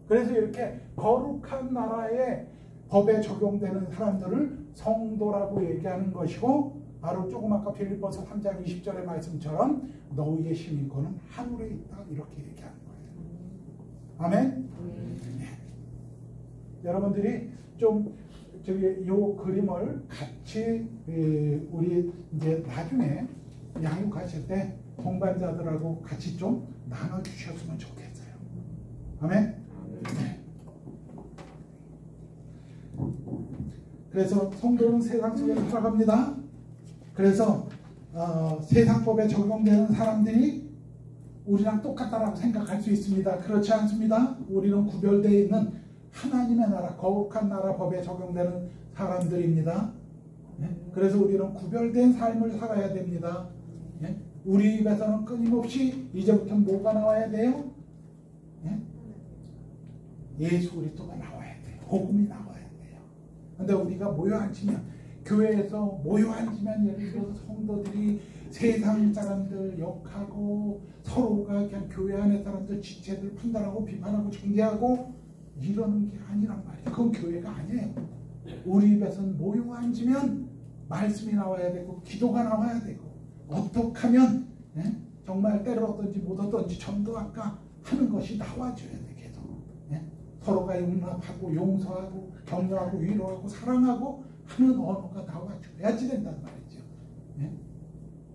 그래서 이렇게 거룩한 나라의 법에 적용되는 사람들을 성도라고 얘기하는 것이고 바로 조금 아까 빌립보서 3장 20절의 말씀처럼 너희의 시민권은 하늘에 있다 이렇게 얘기하는 거예요. 아멘? 네. 여러분들이 좀 저기 요 그림을 같이 우리 이제 나중에 양육하실 때 동반자들하고 같이 좀 나눠주셨으면 좋겠어요. 아멘? 네. 그래서 성도는 세상 속에서 살아갑니다. 그래서 세상법에 적용되는 사람들이 우리랑 똑같다라고 생각할 수 있습니다. 그렇지 않습니다. 우리는 구별되어 있는 하나님의 나라, 거룩한 나라 법에 적용되는 사람들입니다. 그래서 우리는 구별된 삶을 살아야 됩니다. 우리 입에서는 끊임없이 이제부터 뭐가 나와야 돼요? 예수 그리스도가 나와야 돼요. 복음이 나와야 돼요. 근데 우리가 모여 앉으면, 교회에서 모여 앉으면 예를 들어서 성도들이 세상 사람들 욕하고 서로가 그냥 교회 안에 사람들 지체들 판단하고 비판하고 정죄하고 이러는 게 아니란 말이에요. 그건 교회가 아니에요. 우리 입에서는 모여 앉으면 말씀이 나와야 되고 기도가 나와야 되고, 어떻게 하면 정말 때를 얻든지 못 얻든지 전도할까 하는 것이 나와줘야 돼. 계속 서로가 용납하고 용서하고 격려하고 위로하고 사랑하고 하는 언어가 나와줘야지 된단 말이죠.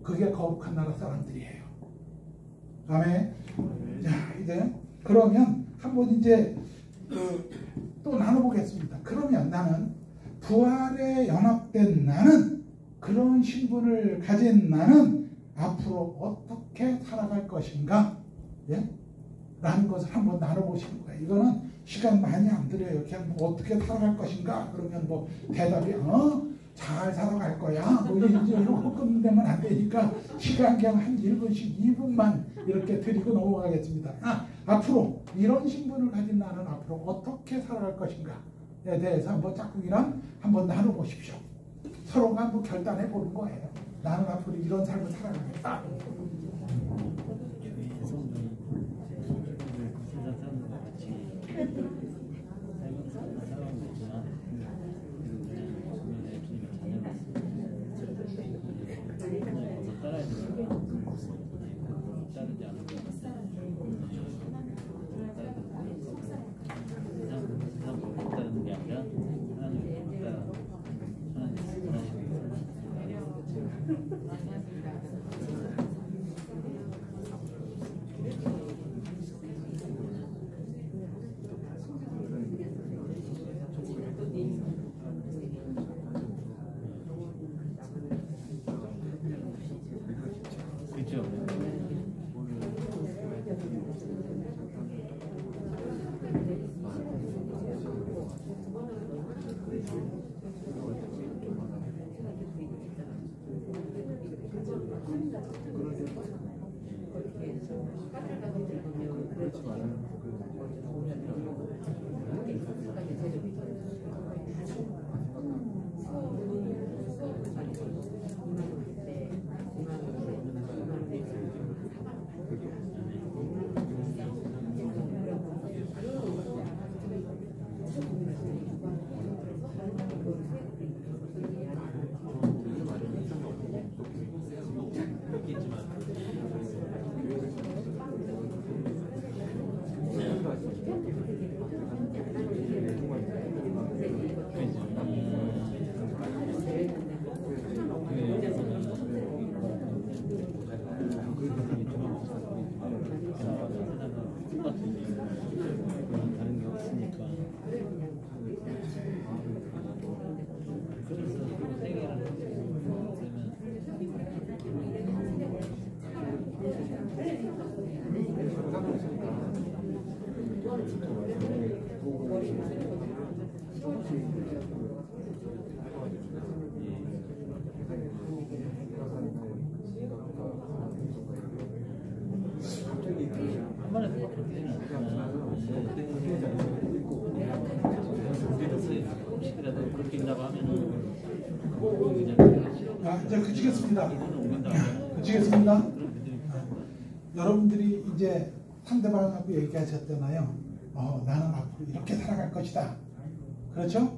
그게 거룩한 나라 사람들이에요. 아멘. 자, 이제 그러면 한번 이제 또 나눠보겠습니다. 그러면 나는 부활에 연합된 나는, 그런 신분을 가진 나는 앞으로 어떻게 살아갈 것인가? 라는 것을 한번 나눠보시는 거예요. 이거는 시간 많이 안 들여요. 그냥 뭐 어떻게 살아갈 것인가? 그러면 뭐 대답이 잘 살아갈 거야. 뭐 이러고 끝내면 안 되니까 시간 그냥 한 1분씩 2분만 이렇게 드리고 넘어가겠습니다. 앞으로 이런 신분을 가진 나는 앞으로 어떻게 살아갈 것인가에 대해서 한번 짝꿍이랑 한번 나눠보십시오. 서로가 한번 결단해 보는 거예요. 나는 앞으로 이런 삶을 살아가겠다. 이제 그치겠습니다. 그치겠습니다. 여러분들이 이제 상대방하고 얘기하셨잖아요. 나는 앞으로 이렇게 살아갈 것이다. 그렇죠?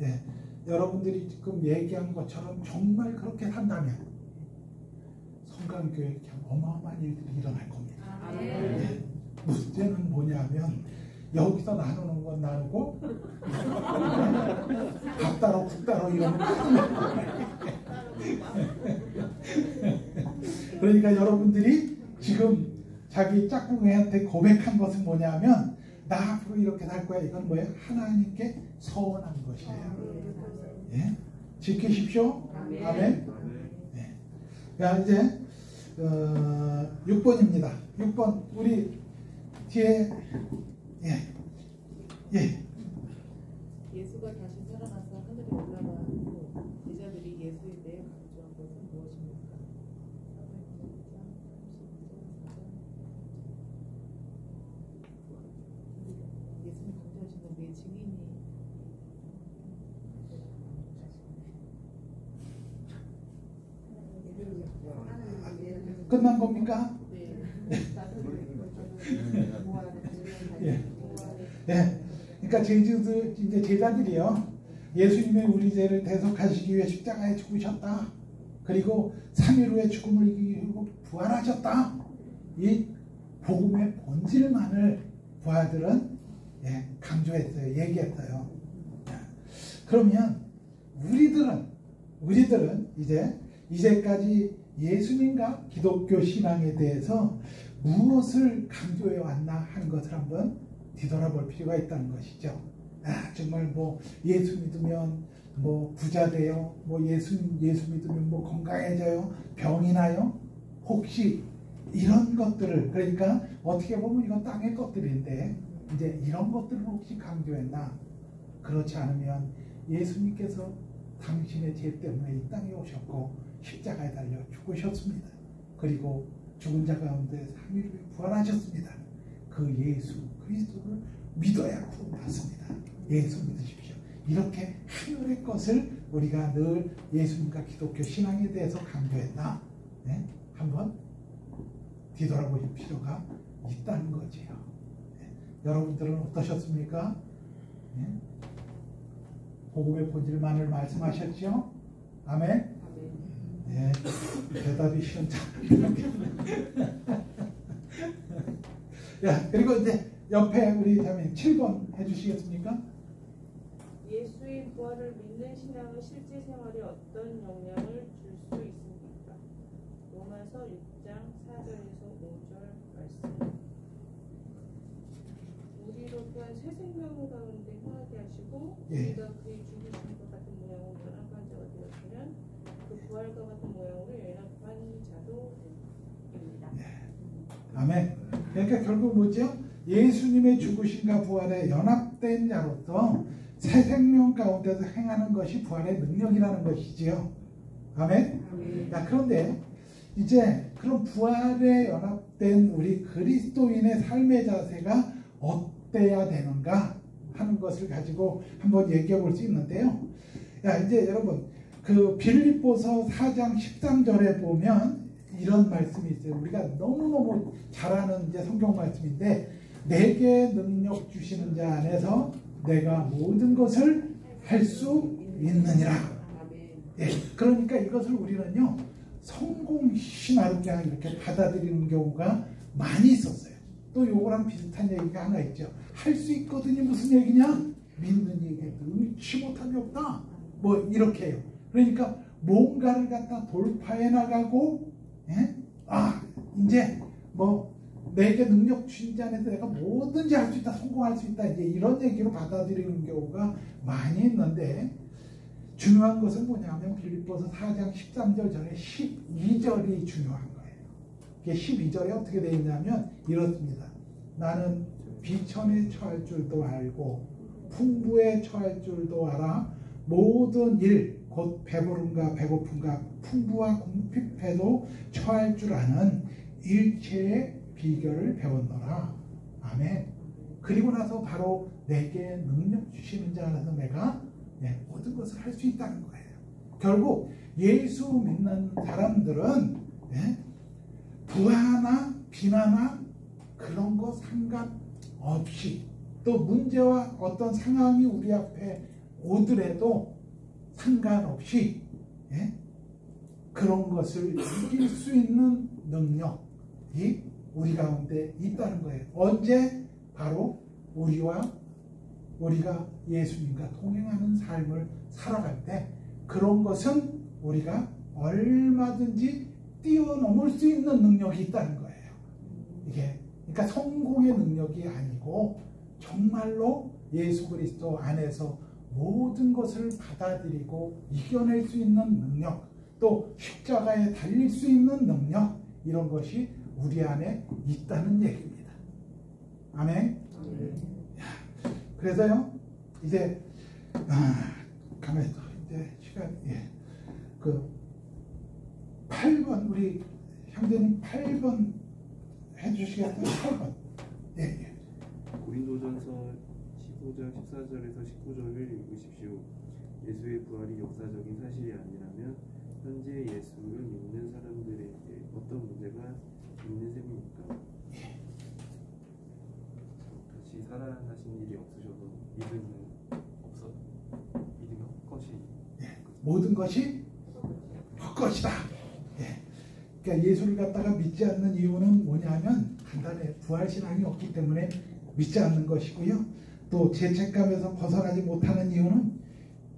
예. 여러분들이 지금 얘기한 것처럼 정말 그렇게 산다면 성강교회에 어마어마한 일들이 일어날 겁니다. 예. 문제는 뭐냐면 여기서 나누는 건 나누고 밥 따로 국 따로 이러는 거. 그러니까 여러분들이 지금 자기 짝꿍이한테 고백한 것은 뭐냐면 나 앞으로 이렇게 살 거야. 이건 뭐예요? 하나님께 서원한 것이에요. 예? 지키십시오. 아멘. 네. 자, 이제 6번입니다. 6번 우리 뒤에 예수가 다시 살아나서 하늘에 올라가고 제자들이 예수에 대해 강조한 것은 무엇입니까? 예수님 강조하신 건 내 증인이 끝난 겁니까? 그러니까 이제 제자들이요, 예수님의 우리 죄를 대속하시기 위해 십자가에 죽으셨다. 그리고 3일 후에 죽음을 이기고 부활하셨다. 이 복음의 본질만을 부하들은 강조했어요. 얘기했어요. 그러면 우리들은 이제까지 예수님과 기독교 신앙에 대해서 무엇을 강조해 왔나 하는 것을 한번 뒤돌아볼 필요가 있다는 것이죠. 정말 뭐 예수 믿으면 뭐 부자 돼요, 뭐 예수 믿으면 뭐 건강해져요, 병이 나요, 혹시 이런 것들을, 그러니까 어떻게 보면 이건 땅의 것들인데 이제 이런 것들을 혹시 강조했나? 그렇지 않으면 예수님께서 당신의 죄 때문에 이 땅에 오셨고 십자가에 달려 죽으셨습니다. 그리고 죽은 자 가운데 3일 후에 부활하셨습니다. 그 예수 그리스도를 믿어야 구원받습니다. 예수 믿으십시오. 이렇게 하늘의 것을 우리가 늘 예수님과 기독교 신앙에 대해서 강조했나? 한번 뒤돌아보실 필요가 있다는 거지요. 여러분들은 어떠셨습니까? 복음의 본질만을 말씀하셨죠? 아멘? 대답이 시원찮. 그리고 이제 옆에 우리 자매님 7번 해주시겠습니까? 예수의 부활을 믿는 신앙은 실제 생활에 어떤 영향을 줄 수 있습니까? 로마서 6장 4절에서 5절 말씀. 우리로 또한 새 생명 가운데 흥하게 하시고 우리가 그의 죽으심과 같은 모양으로 연합한 자가 되었으면 그 부활과 같은 모양으로 연합한 자도 됩니다. 아멘. 그러니까 결국 뭐죠? 예수님의 죽으심과 부활에 연합된 자로서 새 생명 가운데서 행하는 것이 부활의 능력이라는 것이지요. 아멘. 그런데 이제 그런 부활에 연합된 우리 그리스도인의 삶의 자세가 어때야 되는가 하는 것을 가지고 한번 얘기해 볼 수 있는데요. 이제 여러분 그 빌립보서 4장 13절에 보면 이런 말씀이 있어요. 우리가 너무너무 잘 아는 이제 성경 말씀인데, 내게 능력 주시는 자 안에서 내가 모든 것을 할 수 있느니라. 그러니까 이것을 우리는요 성공 신화로 그냥 이렇게 받아들이는 경우가 많이 있었어요. 또 요거랑 비슷한 얘기가 하나 있죠. 할 수 있거든이 무슨 얘기냐? 믿는 얘기에 능치 못함이 없다. 뭐 이렇게 해요. 그러니까 뭔가를 갖다 돌파해 나가고, 이제 뭐 내게 능력 주신 자 안에서 내가 뭐든지 할 수 있다, 성공할 수 있다, 이제 이런 얘기로 받아들이는 경우가 많이 있는데, 중요한 것은 뭐냐면 빌립보서 4장 13절 전에 12절이 중요한 거예요. 이게 12절에 어떻게 되어 있냐면 이렇습니다. 나는 비천에 처할 줄도 알고 풍부에 처할 줄도 알아. 모든 일, 곧 배부름과 배고픔과 풍부와 궁핍해도 처할 줄 아는 일체의 비결을 배웠노라. 아멘. 그리고 나서 바로 내게 능력 주시는 자 안에서 내가 모든 것을 할 수 있다는 거예요. 결국 예수 믿는 사람들은 부하나 비난나 그런 거 상관없이, 또 문제와 어떤 상황이 우리 앞에 오더라도 상관없이 그런 것을 이길 수 있는 능력이 우리 가운데 있다는 거예요. 언제? 바로 우리가 예수님과 동행하는 삶을 살아갈 때 그런 것은 우리가 얼마든지 뛰어넘을 수 있는 능력이 있다는 거예요. 이게 그러니까 성공의 능력이 아니고 정말로 예수 그리스도 안에서 모든 것을 받아들이고 이겨낼 수 있는 능력, 또 십자가에 달릴 수 있는 능력, 이런 것이 우리 안에 있다는 얘기입니다. 아멘. 그래서요 이제 가만히 있어. 이제 시간 그 8번 우리 형제님 8번 해주시겠어요? 8번. 예. 고린도전서 15장 14절에서 19절을 읽으십시오. 예수의 부활이 역사적인 사실이 아니라면 현재 예수를 믿는 사람들에게 어떤 문제가 있는 셈입니까? 다시 살아나신 일이 없으셔도 믿음이 헛것이 모든 것이 헛것이다. 그러니까 예수를 갖다가 믿지 않는 이유는 뭐냐면 간단해. 부활신앙이 없기 때문에 믿지 않는 것이고요. 또 죄책감에서 벗어나지 못하는 이유는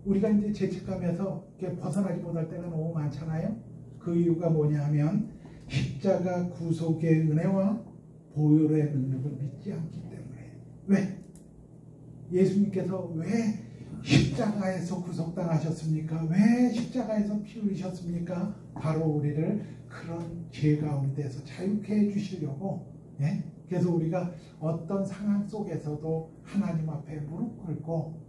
우리가 이제 죄책감에서 벗어나지 못할 때가 너무 많잖아요. 그 이유가 뭐냐면 십자가 구속의 은혜와 보혈의 능력을 믿지 않기 때문에. 왜? 예수님께서 왜 십자가에서 구속당하셨습니까? 왜 십자가에서 피 흘리셨습니까? 바로 우리를 그런 죄 가운데서 자유케 해주시려고. 그래서 우리가 어떤 상황 속에서도 하나님 앞에 무릎 꿇고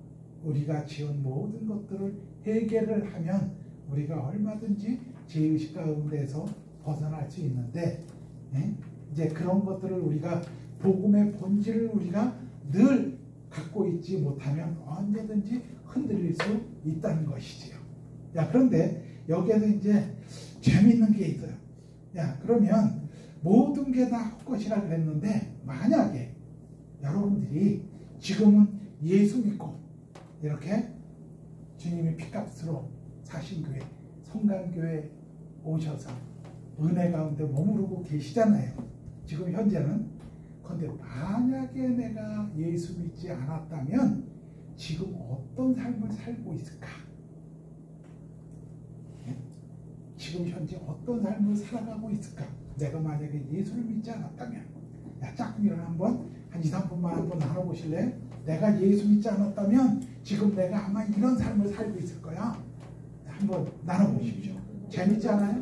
우리가 지은 모든 것들을 해결을 하면 우리가 얼마든지 죄의식 가운데서 벗어날 수 있는데 이제 그런 것들을 우리가 복음의 본질을 우리가 늘 갖고 있지 못하면 언제든지 흔들릴 수 있다는 것이지요. 그런데 여기에서 이제 재미있는 게 있어요. 그러면 모든 게 다 헛것이라 그랬는데 만약에 여러분들이 지금은 예수 믿고 이렇게 주님의 피값으로 사신 교회, 성강교회 오셔서 은혜 가운데 머무르고 계시잖아요. 지금 현재는. 그런데 만약에 내가 예수 믿지 않았다면 지금 어떤 삶을 살고 있을까? 지금 현재 어떤 삶을 살아가고 있을까? 내가 만약에 예수를 믿지 않았다면 짝꿍이랑 한번 한 2, 3분만 한번 나눠보실래요? 내가 예수 믿지 않았다면 지금 내가 아마 이런 삶을 살고 있을 거야. 한번 나눠보십시오. 재밌지 않아요?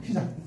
시작.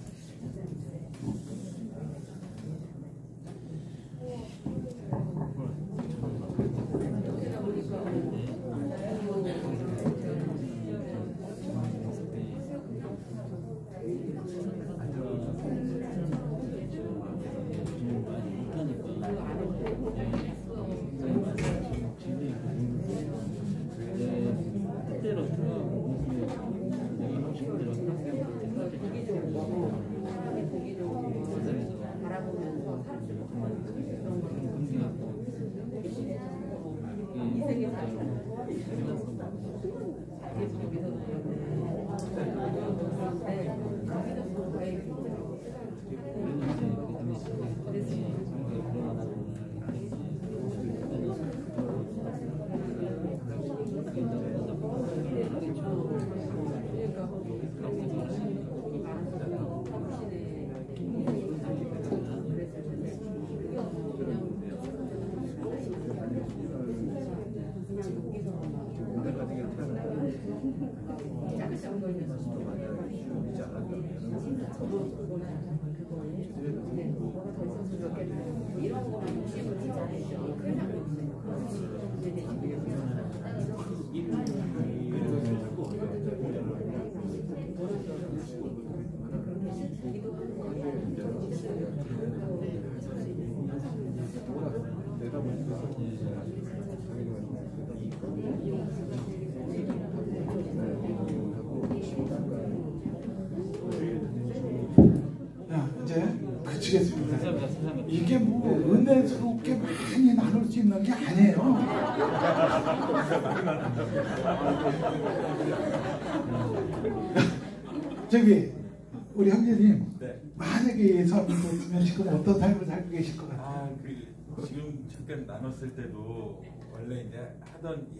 이게 뭐 은혜스럽게 많이 나눌 수 있는 게 아니에요. 저기 우리 형제님, 만약에 예수 안 믿었으면 지금 어떤 삶을 살고 계실 것 같아요? 지금 잠깐 나눴을 때도 원래 이제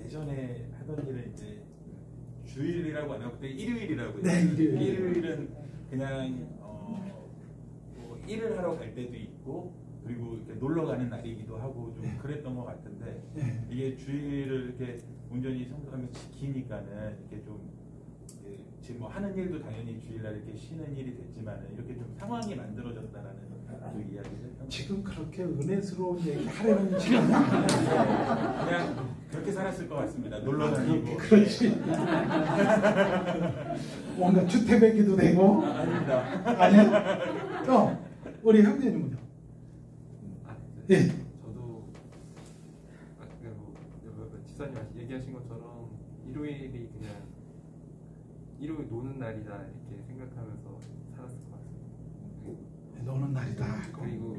예전에 하던 일은 이제 주일이라고 안 하고 그때 일요일이라고 해요. 네, 일요일은 그냥 뭐 일을 하러 갈 때도 있고 그리고 이렇게 놀러 가는 날이기도 하고 좀 그랬던 것 같은데 이게 주일을 이렇게 온전히 성도하면 지키니까는 이렇게 좀 지금 뭐 하는 일도 당연히 주일날 이렇게 쉬는 일이 됐지만 이렇게 좀 상황이 만들어졌다라는 그 이야기를 지금 그렇게 은혜스러운 얘기 하려는 시간이 아니에요. 그냥 그렇게 살았을 것 같습니다. 놀러 다니고. 그렇지. 뭔가 주택배기도 되고. 아닙니다. 아니. 또 우리 형제님은요? 예. 저도 지사님 얘기하신 것처럼 일요일이 그냥 일요일 노는 날이다 이렇게 생각하면서 살았을 것 같습니다. 노는 날이다. 그리고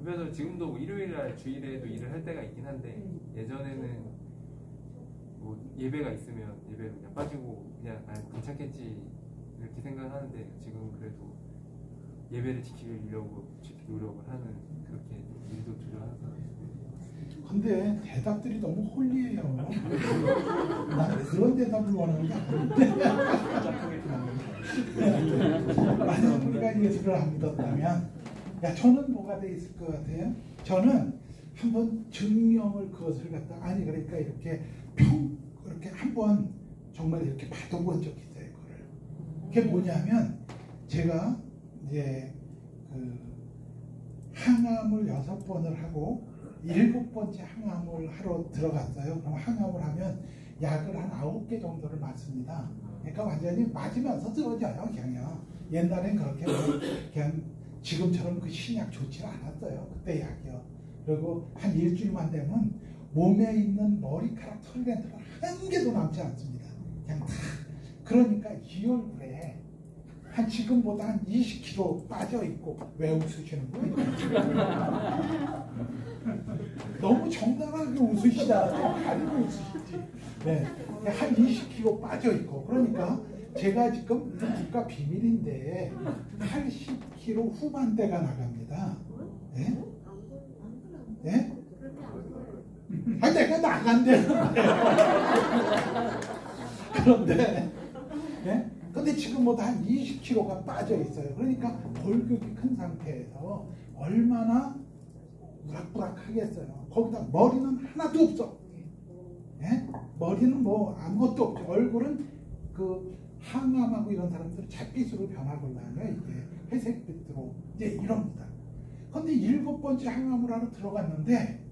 그래서 지금도 뭐 일요일날 주일에도 일을 할 때가 있긴 한데 예전에는 뭐 예배가 있으면 예배를 그냥 빠지고 그냥 괜찮겠지 이렇게 생각하는데 지금 그래도 예배를 지키려고 노력을 하는 그렇게 일도 조절하는 것 같습니다. 근데 대답들이 너무 홀리해요. 난 그런 대답을 원하는 게 아닌데. 만약 우리가 예수를 안 믿었다면, 저는 뭐가 돼 있을 것 같아요? 저는 한번 증명을 그것을 갖다 그러니까 이렇게 이렇게 한번 정말 이렇게 받아본 적이 있어요. 그거를. 그게 뭐냐면 제가 이제 그 항암을 6번을 하고 7번째 항암을 하러 들어갔어요. 그럼 항암을 하면 약을 한 9개 정도를 맞습니다. 그러니까 완전히 맞으면서 쓰러져요. 그냥요. 옛날엔 그렇게 그냥 지금처럼 그 신약 좋지 않았어요. 그때 약이요. 그리고 한 일주일만 되면 몸에 있는 머리카락 털렌트가 한 개도 남지 않습니다. 그냥 다. 그러니까 이 얼굴에 한 지금보다 한 20kg 빠져 있고. 왜 웃으시는 거예요? 너무 정당하게 웃으시잖아요. 가리고 웃으시지. 네. 한 20kg 빠져 있고. 그러니까 제가 지금 국가 비밀인데 80kg 후반대가 나갑니다. 네? 네? 내가 나간대는데. 그런데 네? 근데 지금보다 한 20kg가 빠져 있어요. 그러니까 골격이 큰 상태에서 얼마나 우락부락하겠어요. 거기다 머리는 하나도 없어. 예? 머리는 뭐 아무것도 없죠. 얼굴은 그 항암하고 이런 사람들은 잿빛으로 변하거든요. 이게 회색빛으로 이제 이럽니다. 근데 7번째 항암을 하러 들어갔는데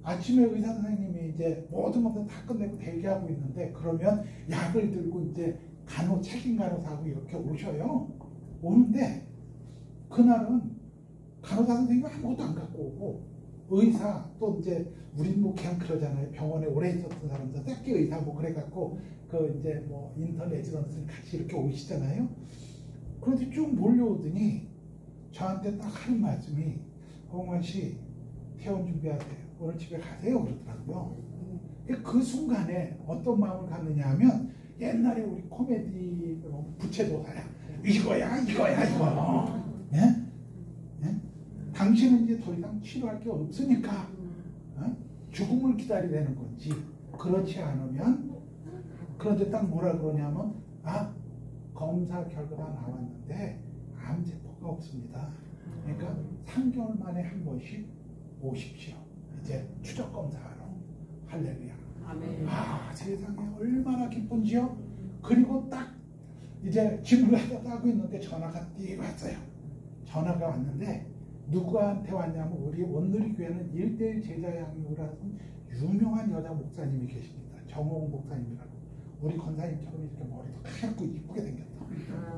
아침에 의사 선생님이 이제 모든 것들 다 끝내고 대기하고 있는데 그러면 약을 들고 이제 책임 간호사하고 이렇게 오셔요. 오는데 그날은 간호사 선생님이 아무것도 안 갖고 오고 의사 또 이제 우린 뭐 그냥 그러잖아요. 병원에 오래 있었던 사람들 짧게 의사 뭐 그래갖고 그 이제 뭐 인턴 레지던스 같이 이렇게 오시잖아요. 그런데 쭉 몰려오더니 저한테 딱 하는 말씀이 홍원 씨 퇴원 준비하세요. 오늘 집에 가세요 그러더라고요. 그 순간에 어떤 마음을 갖느냐 하면 옛날에 우리 코미디 부채도사야 이거야 이거 예? 예? 당신은 이제 더 이상 치료할 게 없으니까 죽음을 기다리라는 건지 그렇지 않으면 그런데 딱 뭐라 그러냐면 검사 결과가 나왔는데 암세포가 없습니다. 그러니까 3개월 만에 한 번씩 오십시오. 이제 추적 검사하러. 할렐루야. 아멘. 세상에 얼마나 기쁜지요. 그리고 딱 이제 짐을 하고 있는데 전화가 띠 왔어요. 전화가 왔는데 누구한테 왔냐면 우리 원누리 교회는 1:1 제자양육이라는 유명한 여자 목사님이 계십니다. 정홍 목사님이라고. 우리 권사님처럼 이렇게 머리도 하얗고 이쁘게 생겼다.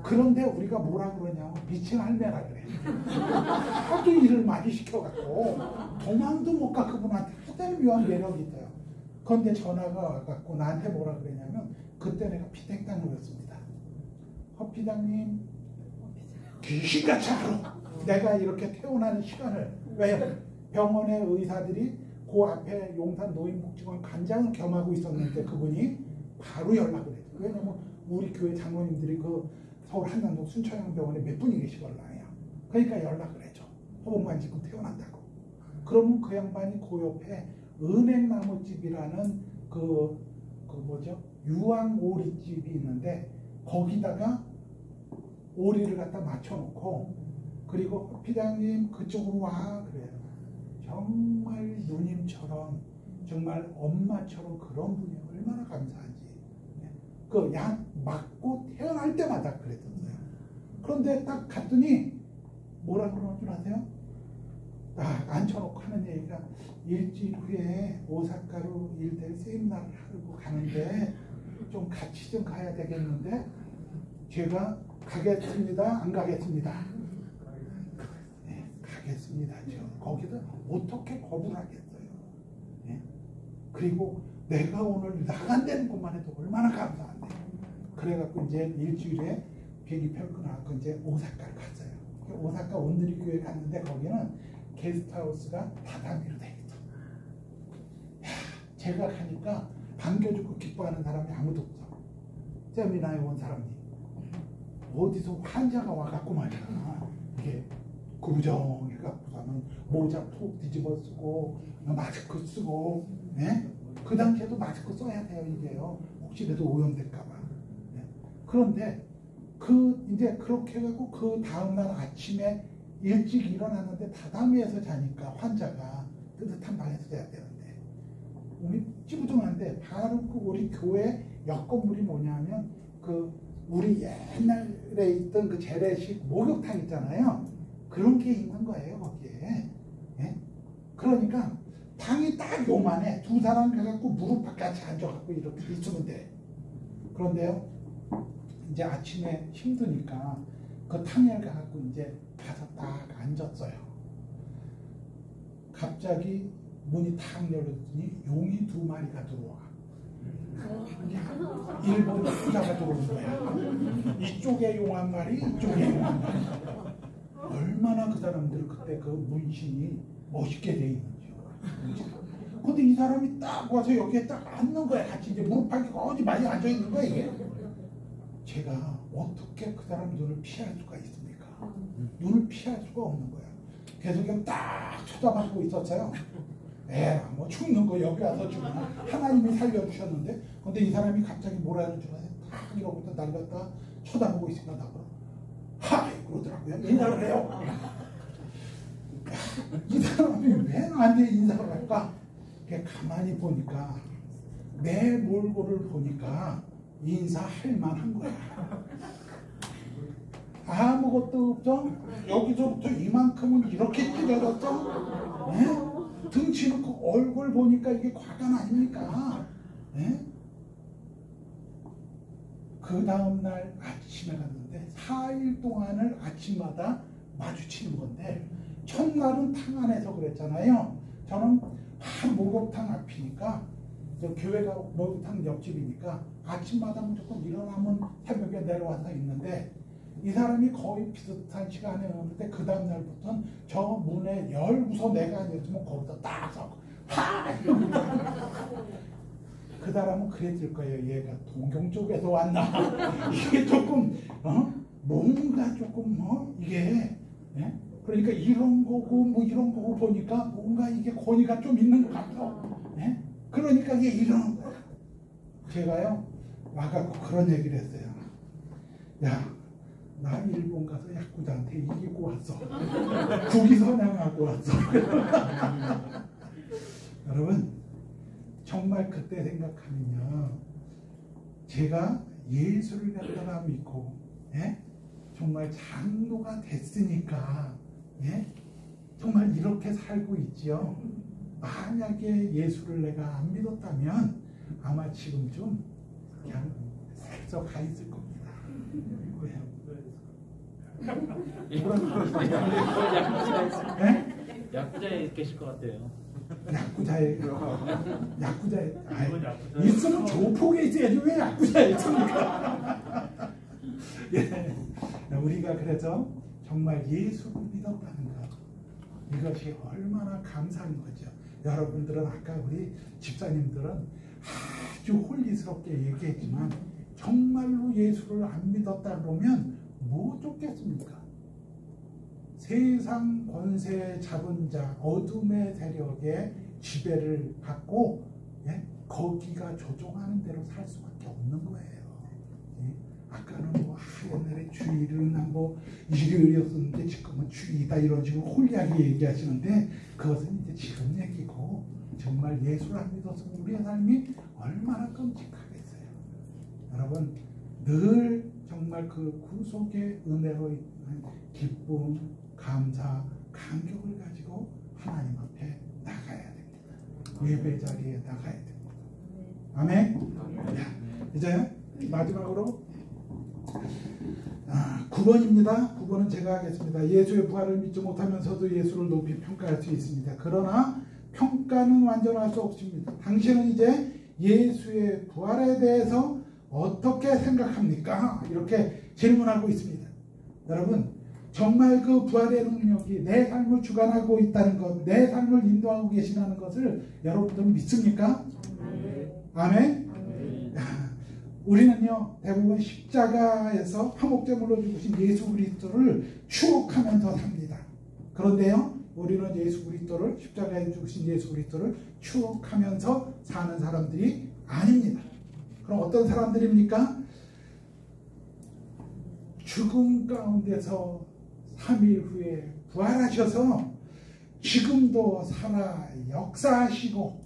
그런데 우리가 뭐라 그러냐면 미친 할매라 그래. 하도 일을 많이 시켜갖고 도망도 못 가. 그분한테 하도 묘한 매력이 있어요. 그런데 전화가 와갖고 나한테 뭐라 그러냐면 그때 내가 피땡땅 놓였습니다. 허피장님 귀신같이 알아. 내가 이렇게 퇴원하는 시간을. 왜요? 병원의 의사들이 그 앞에 용산 노인복지관 관장을 겸하고 있었는데 그분이 바로 연락을 해요. 왜냐면 우리 교회 장로님들이 그 서울 한남동 순천향병원에 몇 분이 계시걸라요. 그러니까 연락을 해줘. 호봉관 지금 퇴원한다고. 그러면 그 양반이 그 옆에 은행나무집이라는 그 뭐죠? 유황오리집이 있는데 거기다가 오리를 갖다 맞춰놓고 그리고 피장님 그쪽으로 와 그래요. 정말 누님처럼 정말 엄마처럼 그런 분이 얼마나 감사한지. 그 약 맞고 태어날 때마다 그랬었어요. 그런데 딱 갔더니 뭐라 그러는 줄 아세요? 딱 앉혀놓고 하는 얘기가 일주일 후에 오사카로 일대 세미나를 하고 가는데 좀 같이 좀 가야 되겠는데 제가 가겠습니다. 안 가겠습니다. 네, 가겠습니다죠. 거기서 어떻게 거부를 하겠어요. 네? 그리고 내가 오늘 나간다는 것만 해도 얼마나 감사한데. 그래갖고 이제 일주일에 비행기표를 끊어갖고 이제 오사카를 갔어요. 오사카 온누리 교회 갔는데 거기는 게스트하우스가 다다미로 돼 있어. 제가 가니까 반겨주고 기뻐하는 사람이 아무도 없어. 세미나에 온 사람이 어디서 환자가 와갖고 말이야. 이게 구부정해갖고서는 모자 푹 뒤집어 쓰고 마스크 쓰고, 예? 그 당시에도 마스크 써야 돼요 이게요. 혹시라도 오염될까봐. 예? 그런데 이제 그렇게 해갖고 그 다음날 아침에 일찍 일어났는데 다다미에서 자니까 환자가 뜨뜻한 방에서 자야 되는데 우리 찌부둥한데 바로 그 우리 교회 옆 건물이 뭐냐면 그 우리 옛날에 있던 그 재래식 목욕탕 있잖아요. 그런 게 있는 거예요 거기에. 예? 그러니까 방이 딱 요만해. 두 사람 가갖고 무릎 같이 앉아갖고 이렇게 있으면 돼. 그런데요 이제 아침에 힘드니까 그 탕에 가갖고 이제 가서 딱 앉았어요. 갑자기 문이 탁 열렸더니 용이 2마리가 들어와. 일본 후자가 들어오는 거야. 이쪽에 용 1마리, 이쪽에 용 1마리. 얼마나 그 사람들 그때 그 문신이 멋있게 돼 있는지요. 근데 이 사람이 딱 와서 여기에 딱 앉는 거야. 같이 이제 무릎팍이 어디 많이 앉아 있는 거야 이게. 제가 어떻게 그 사람 눈을 피할 수가 있습니까? 눈을 피할 수가 없는 거야. 계속 그냥 딱 쳐다보고 있었어요. 에라 뭐 죽는 거 여기 와서 죽으면 하나님이 살려주셨는데. 근데 이 사람이 갑자기 뭐라는 줄 아세요? 탁 이러고부터 날렸다 쳐다보고 있으니까 나보고 하이 그러더라고요. 인사를 해요. 이 사람이 왜 나한테 인사를 할까? 가만히 보니까 내 몰골을 보니까 인사할 만한 거야. 아무것도 없죠? 여기서부터 이만큼은 이렇게 찢어졌죠? 예? 등치 놓고 얼굴 보니까 이게 과간 아닙니까? 예? 그 다음날 아침에 갔는데 4일 동안을 아침마다 마주치는 건데 첫날은 탕 안에서 그랬잖아요. 저는 한 목욕탕 앞이니까 저 교회가 목욕탕 옆집이니까 아침마다 무조건 일어나면 새벽에 내려와서 있는데 이 사람이 거의 비슷한 시간에 오는데 그 다음날부터는 저 문에 열고서 내가 아니었으면 거기서 딱 서고 그 사람은 그랬을 거예요. 얘가 동경 쪽에서 왔나 이게 조금 뭔가 조금 이게 예? 그러니까 이런 거고 뭐 이런 거고 보니까 뭔가 이게 권위가 좀 있는 것 같아. 예? 그러니까 이게 이러는 거야. 제가요 와갖고 그런 얘기를 했어요. 야, 나 일본 가서 야쿠자한테 이기고 왔어. 국위선양하고 왔어. 여러분 정말 그때 생각하면요, 제가 예수를 갖다가 믿고 예? 정말 장로가 됐으니까 예? 정말 이렇게 살고 있지요. 만약에 예수를 내가 안 믿었다면 아마 지금쯤 그냥 살쪄 가 있을 겁니다. 야쿠자에 계실 것 같아요. 야쿠자에 있으면 조폭에 있어야지 왜 야쿠자에 있습니까? 예, 우리가 그래서 정말 예수를 믿었다는 것, 이것이 얼마나 감사한 거죠. 여러분들은 아까 우리 집사님들은 아주 홀리스럽게 얘기했지만 정말로 예수를 안 믿었다 그러면 뭐 좋겠습니까? 세상 권세 잡은 자, 어둠의 세력에 지배를 받고 예? 거기가 조종하는 대로 살 수밖에 없는 거예요. 예? 아까는 뭐 옛날에 주일은 뭐 일요일이었었는데 지금은 주이다 이런 식으로 홀리하게 얘기하시는데 그것은 이제 지금 얘기고 정말 예수를 안 믿었으면 우리의 삶이 얼마나 끔찍하겠어요. 여러분 늘 정말 그 구속의 은혜로 인한 기쁨, 감사, 감격을 가지고 하나님 앞에 나가야 됩니다. 예배 자리에 나가야 됩니다. 아멘. 이제 마지막으로 9번입니다. 9번은 제가 하겠습니다. 예수의 부활을 믿지 못하면서도 예수를 높이 평가할 수 있습니다. 그러나 평가는 완전할 수 없습니다. 당신은 이제 예수의 부활에 대해서 어떻게 생각합니까? 이렇게 질문하고 있습니다. 여러분 정말 그 부활의 능력이 내 삶을 주관하고 있다는 것, 내 삶을 인도하고 계시다는 것을 여러분들은 믿습니까? 아멘? 우리는요 대부분 십자가에서 화목제물로 죽으신 예수 그리스도를 추억하면서 삽니다. 그런데요 우리는 예수 그리스도를, 십자가에 죽으신 예수 그리스도를 추억하면서 사는 사람들이 아닙니다. 그럼 어떤 사람들입니까? 죽음 가운데서 3일 후에 부활하셔서 지금도 살아 역사하시고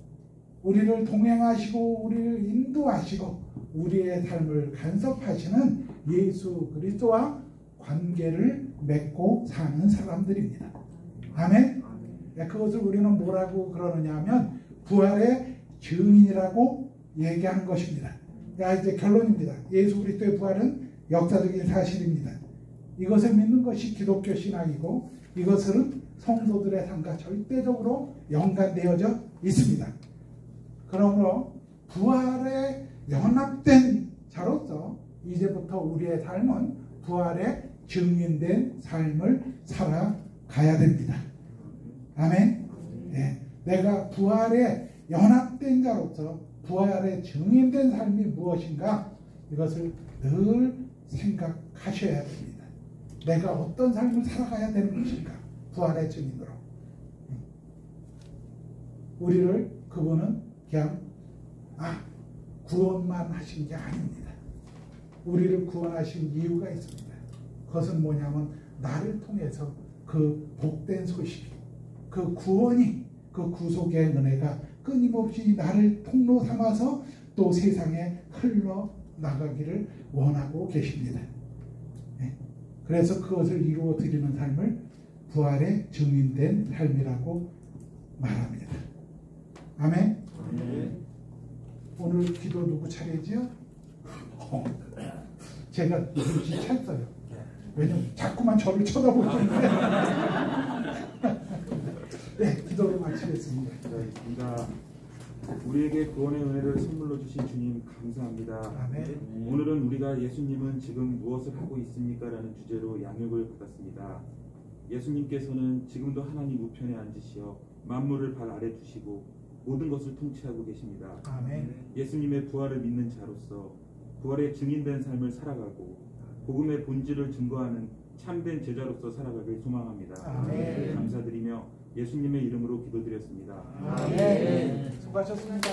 우리를 동행하시고 우리를 인도하시고 우리의 삶을 간섭하시는 예수 그리스도와 관계를 맺고 사는 사람들입니다. 아멘? 그것을 우리는 뭐라고 그러느냐 하면 부활의 증인이라고 얘기하는 것입니다. 이제 결론입니다. 예수 그리스도의 부활은 역사적인 사실입니다. 이것을 믿는 것이 기독교 신앙이고 이것은 성도들의 삶과 절대적으로 연관되어져 있습니다. 그러므로 부활에 연합된 자로서 이제부터 우리의 삶은 부활에 증인된 삶을 살아가야 됩니다. 아멘? 네. 내가 부활에 연합된 자로서 부활에 증인된 삶이 무엇인가? 이것을 늘 생각하셔야 됩니다. 내가 어떤 삶을 살아가야 되는 것인가? 부활의 증인으로. 우리를 그분은 그냥 구원만 하신 게 아닙니다. 우리를 구원하신 이유가 있습니다. 그것은 뭐냐면 나를 통해서 그 복된 소식, 그 구원이, 그 구속의 은혜가 끊임없이 나를 통로 삼아서 또 세상에 흘러나가기를 원하고 계십니다. 그래서 그것을 이루어 드리는 삶을 부활에 증인된 삶이라고 말합니다. 아멘? 오늘 기도 누구 차례지요? 제가 눈치 챘어요. 왜냐면 자꾸만 저를 쳐다보시는데. 네, 기도를 마치겠습니다. 네, 우리에게 구원의 은혜를 선물로 주신 주님 감사합니다. 아멘. 오늘은 우리가 예수님은 지금 무엇을 하고 있습니까? 라는 주제로 양육을 받았습니다. 예수님께서는 지금도 하나님 우편에 앉으시어 만물을 발 아래 두시고 모든 것을 통치하고 계십니다. 아멘. 예수님의 부활을 믿는 자로서 부활의 증인된 삶을 살아가고 복음의 본질을 증거하는 참된 제자로서 살아가길 소망합니다. 아멘. 감사드리며 예수님의 이름으로 기도드렸습니다. 아멘. 수고하셨습니다.